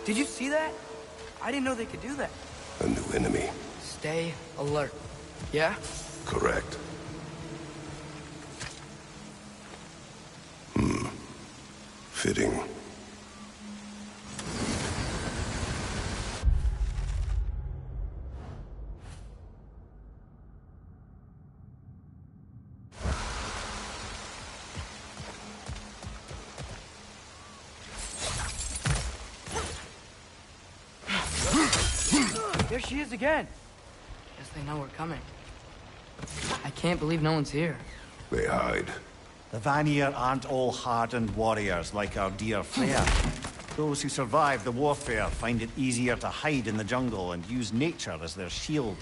Did you see that? I didn't know they could do that. A new enemy. Stay alert. Yeah? Correct. Fitting. There she is again. Guess they know we're coming. I can't believe no one's here. They hide. The Vanir aren't all hardened warriors like our dear Freya. Those who survive the warfare find it easier to hide in the jungle and use nature as their shield.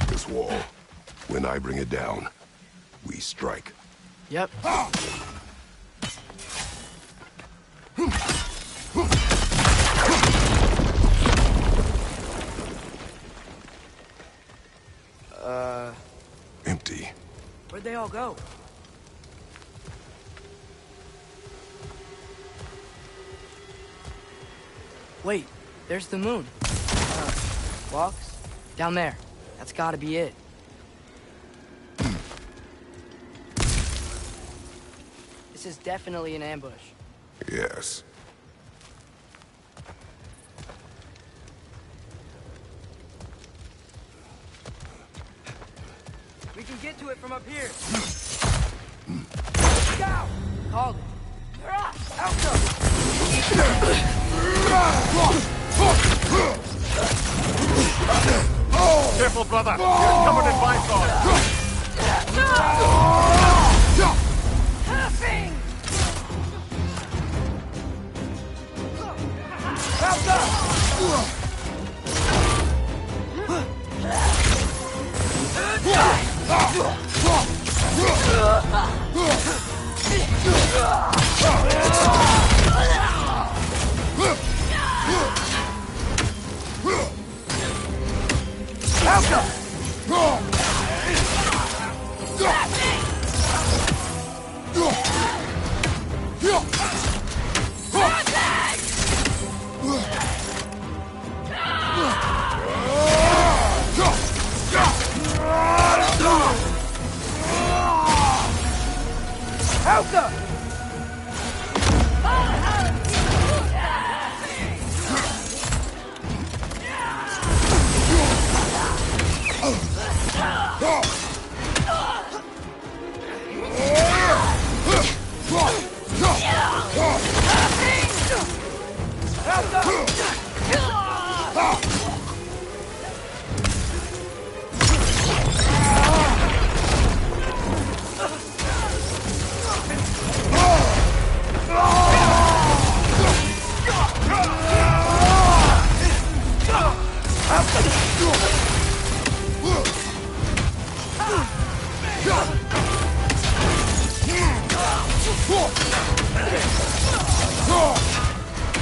This wall. When I bring it down, we strike. Yep. Empty. Where'd they all go? Wait, there's the moon. Walks? Down there. That's gotta be it. This is definitely an ambush. Yes. We can get to it from up here. Go! Called it. Careful, brother. You're covered in Bifrost.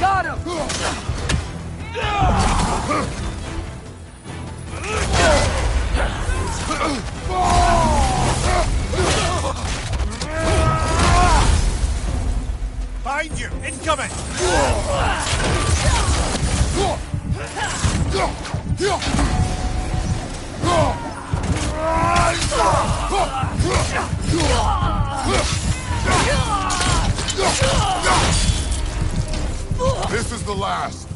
Got him! Behind you! Incoming! This is the last.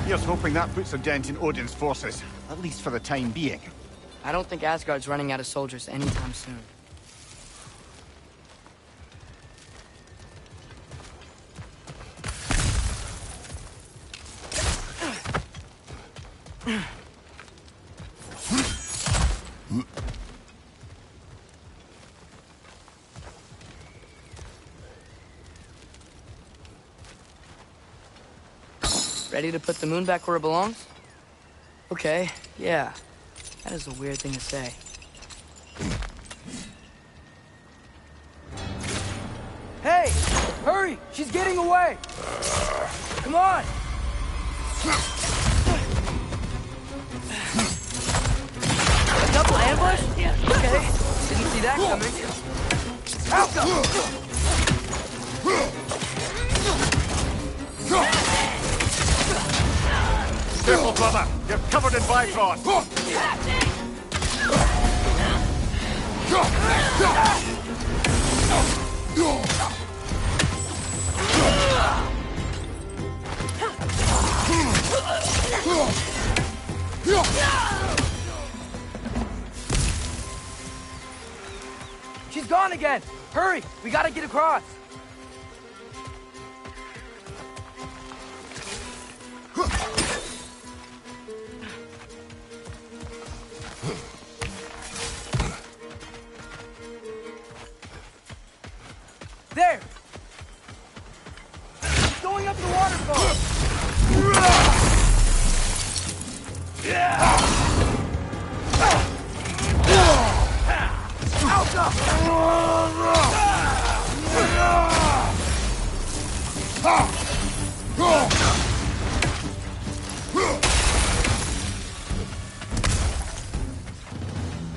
Here's hoping that puts a dent in Odin's forces, at least for the time being. I don't think Asgard's running out of soldiers anytime soon. Ready to put the moon back where it belongs? Okay, yeah. That is a weird thing to say. Hey! Hurry! She's getting away! Come on! A double ambush? Okay, didn't see that coming. Falco! Careful, brother! You're covered in Bifrost! She's gone again! Hurry! We gotta get across! There! She's going up the waterfall!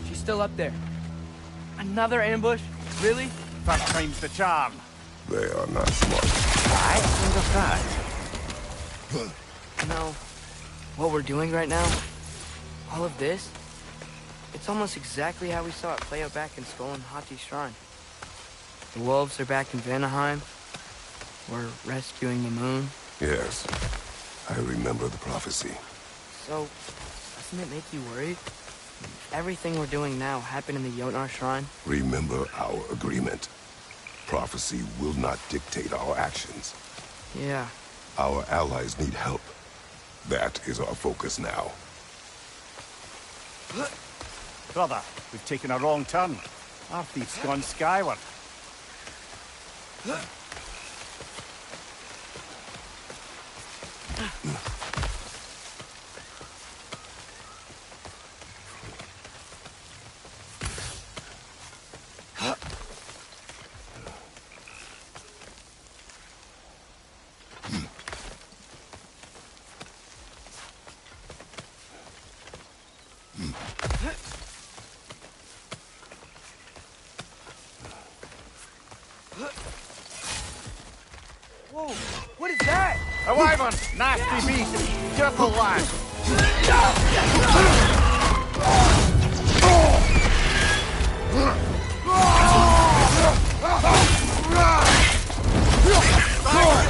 She's still up there. Another ambush? Really? First time's the charm. They are not smart. I understand. You know, what we're doing right now, all of this, it's almost exactly how we saw it play out back in Skull and Hati's shrine. The wolves are back in Vanaheim. We're rescuing the moon. Yes, I remember the prophecy. So, doesn't it make you worried? Everything we're doing now happened in the Jotnar shrine. Remember our agreement. Prophecy will not dictate our actions. Yeah. Our allies need help. That is our focus now. Brother, we've taken a wrong turn. Our thief's gone skyward. Whoa! What is that? A wyvern! Nasty beast! Careful, lad!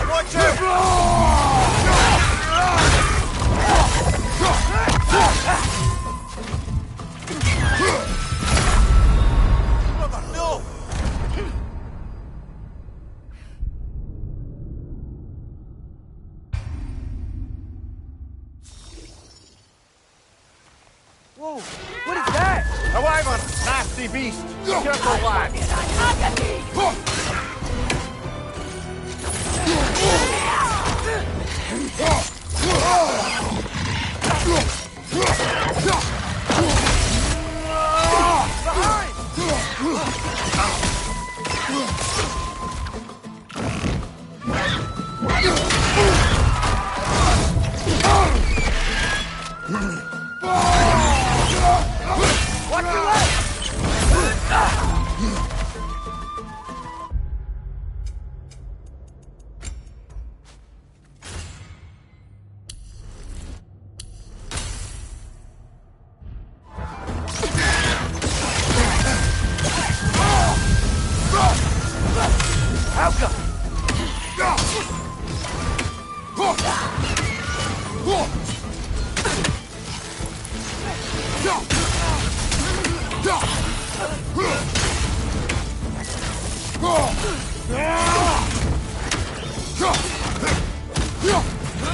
Watch no! Whoa! What is that? A wyvern! Nasty beast! Careful, lad! Watch your left!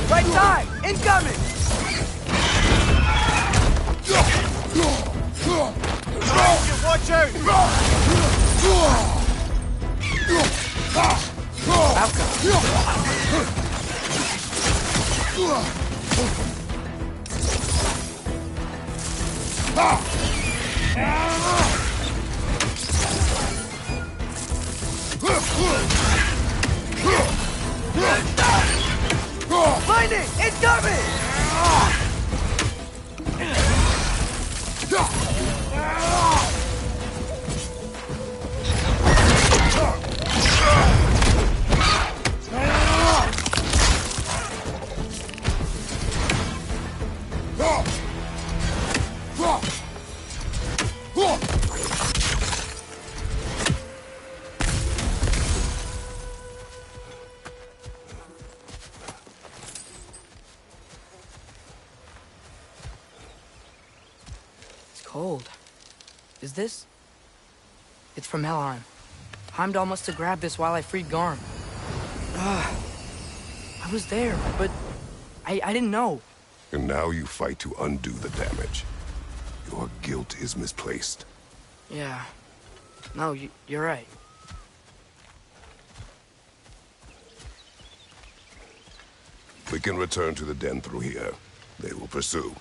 Right side! Incoming! Watch out! Lightning! Incoming! It's cold. Is this? It's from Helheim. Heimdall must have grabbed this while I freed Garm. I was there, but I didn't know. And now you fight to undo the damage. Your guilt is misplaced. Yeah. No, you're right. We can return to the den through here. They will pursue.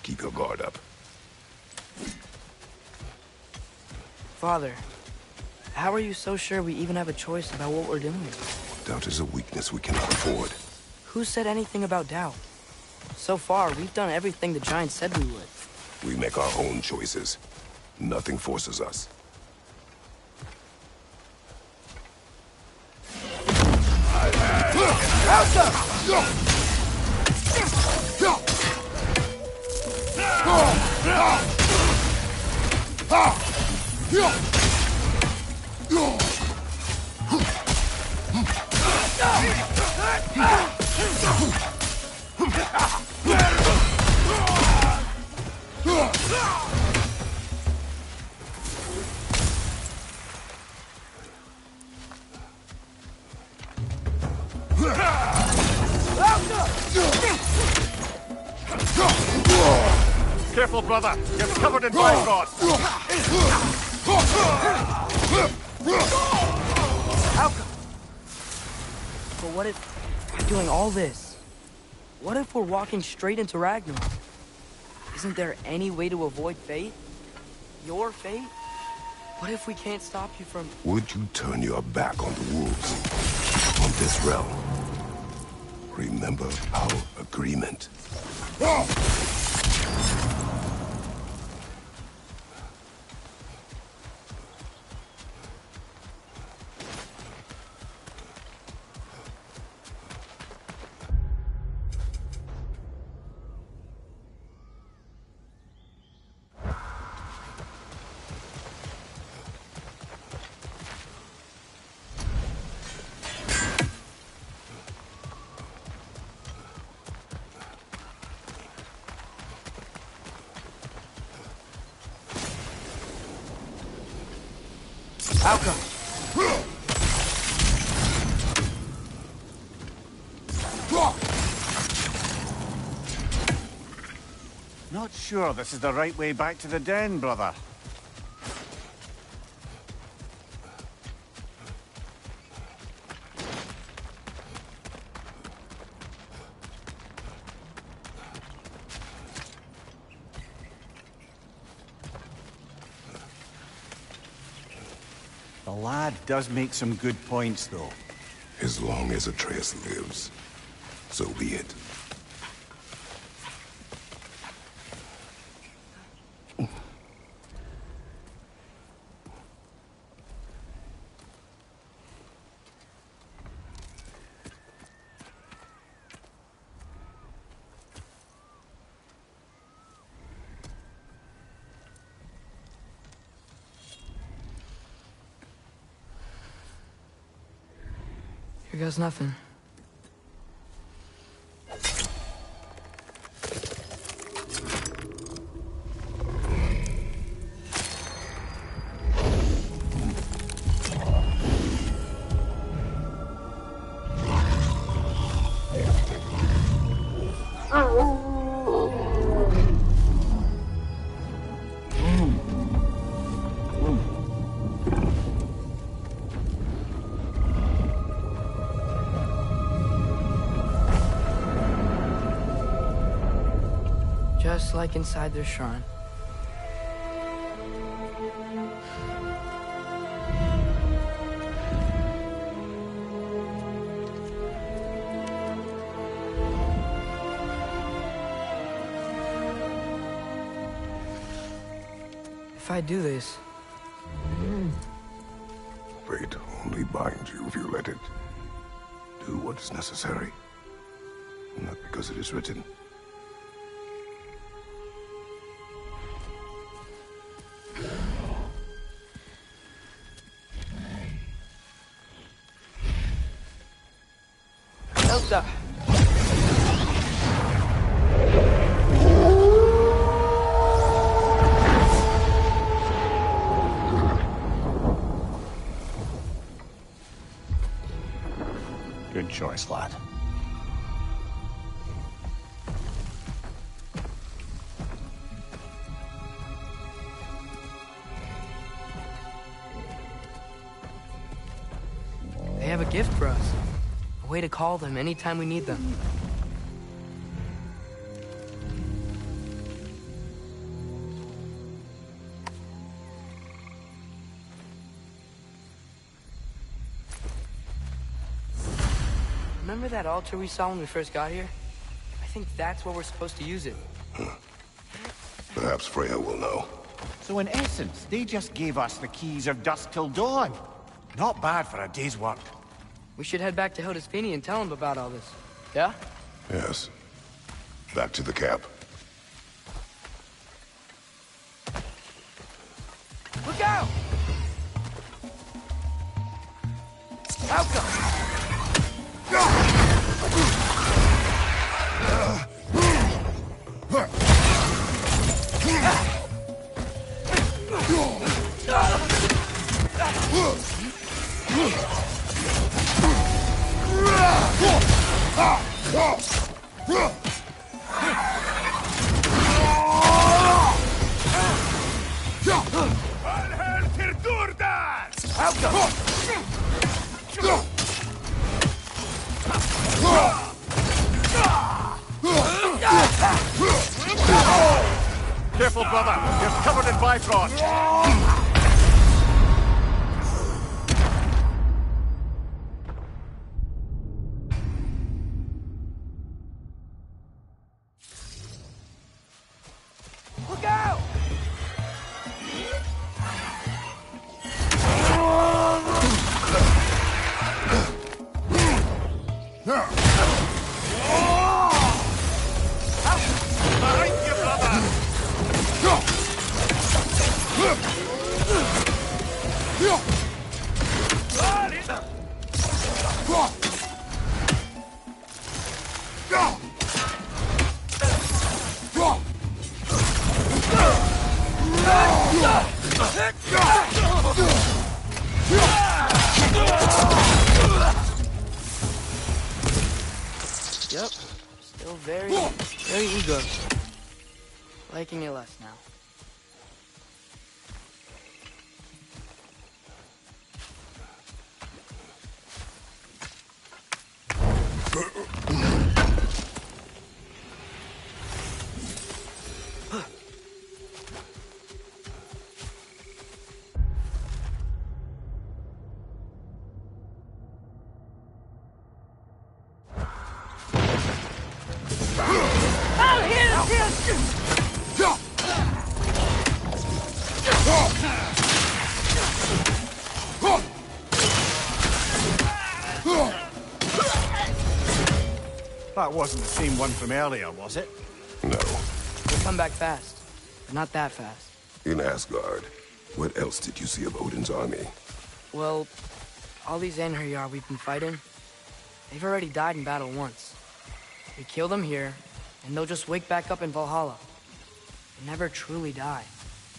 Keep your guard up. Father, how are you so sure we even have a choice about what we're doing? Doubt is a weakness we cannot afford. Who said anything about doubt? So far, we've done everything the Giants said we would. We make our own choices. Nothing forces us. Careful, brother. You're covered in Bifrost. But what if we're doing all this? What if we're walking straight into Ragnarok? Isn't there any way to avoid fate? Your fate? What if we can't stop you from... Would you turn your back on the wolves? On this realm? Remember our agreement. Outcome. Not sure this is the right way back to the den, brother. The lad does make some good points, though. As long as Atreus lives, so be it. Here goes nothing. Just like inside their shrine. If I do this... Fate only binds you if you let it. Do what is necessary. Not because it is written. Elsa! Good choice, lad. They have a gift for us. A way to call them anytime we need them. Remember that altar we saw when we first got here? I think that's where we're supposed to use it. Perhaps Freya will know. So in essence, they just gave us the keys of Dusk Till Dawn. Not bad for a day's work. We should head back to Hildisvini and tell him about all this. Yeah? Yes. Back to the camp. Look out! Outcome! Careful, brother. You're covered in Bifrost. Look out! Behind you, brother. Yep. Still very eager. Liking it less now. That wasn't the same one from earlier, was it? No. We'll come back fast. But not that fast. In Asgard, what else did you see of Odin's army? Well, all these Einherjar we've been fighting, They've already died in battle once. We kill them here, and they'll just wake back up in Valhalla. They never truly die.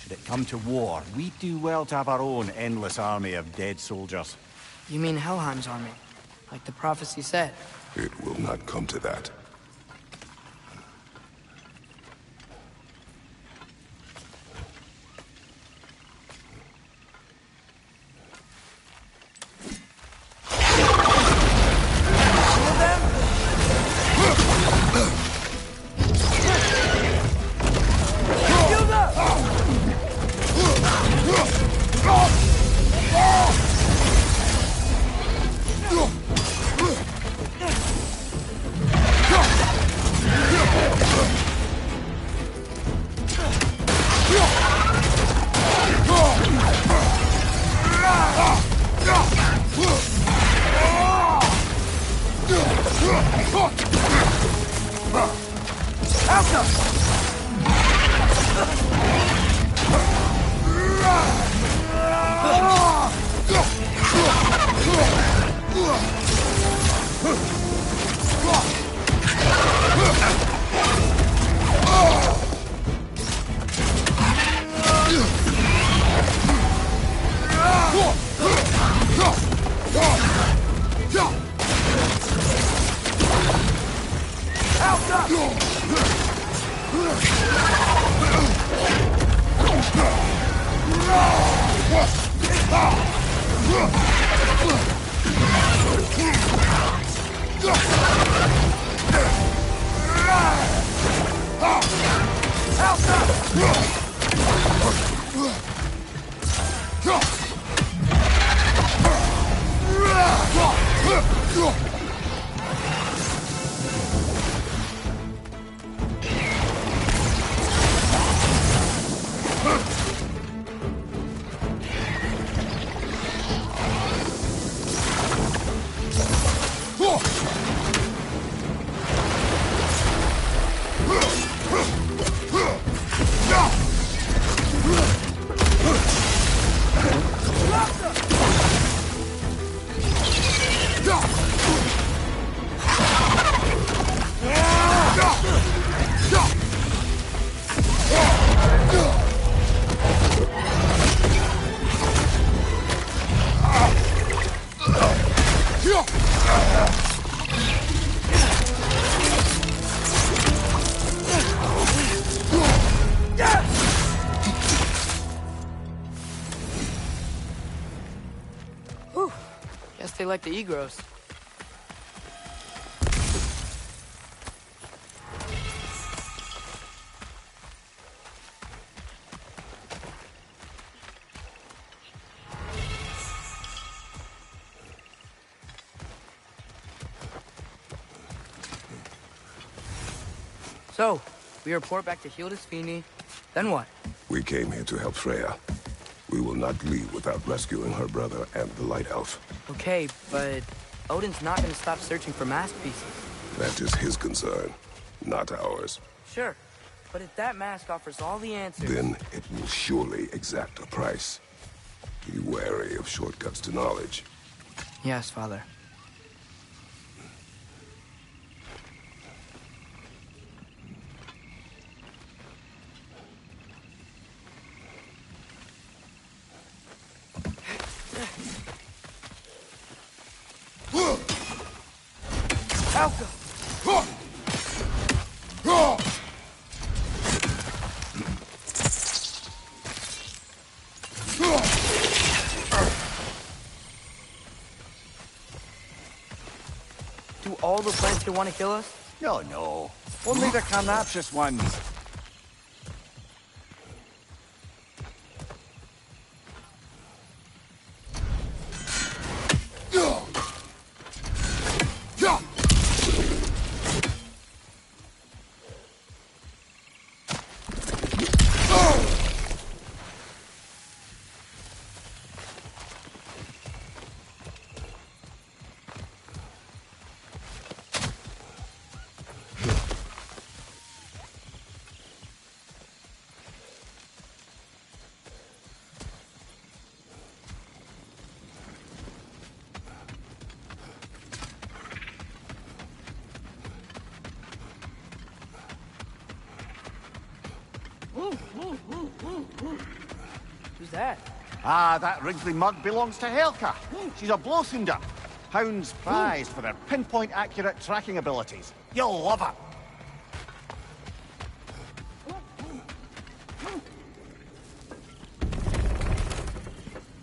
Should it come to war, we do well to have our own endless army of dead soldiers. You mean Helheim's army? Like the prophecy said? It will not come to that. They like the Egros. So, we report back to Hildisvini, then what? We came here to help Freya. We will not leave without rescuing her brother and the Light Elf. Okay, but Odin's not gonna stop searching for mask pieces. That is his concern, not ours. Sure, but if that mask offers all the answers... Then it will surely exact a price. Be wary of shortcuts to knowledge. Yes, Father. Do all the plants here want to kill us? No. Only the carnivorous ones. Who's that? Ah, that wrinkly mug belongs to Helka. She's a Blothunder. Hounds prized for their pinpoint accurate tracking abilities. You'll love her.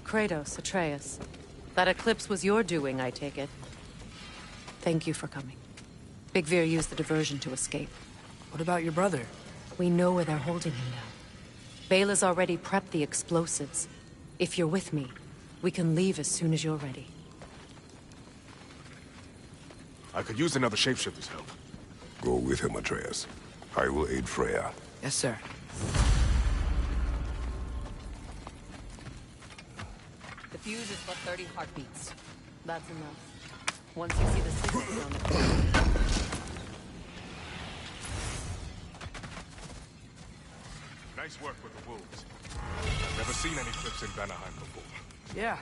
Kratos, Atreus. That eclipse was your doing, I take it. Thank you for coming. Big Veer used the diversion to escape. What about your brother? We know where they're holding him now. Bela's already prepped the explosives. If you're with me, we can leave as soon as you're ready. I could use another shapeshifter's help. Go with him, Atreus. I will aid Freya. Yes, sir. The fuse is but 30 heartbeats. That's enough. Once you see the signal on it. Nice work with the wolves. I've never seen any clips in Vanaheim before. Yeah,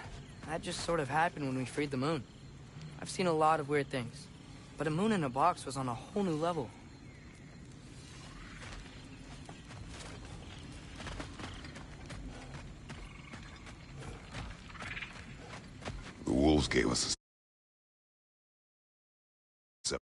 that just sort of happened when we freed the moon. I've seen a lot of weird things, but a moon in a box was on a whole new level. The wolves gave us a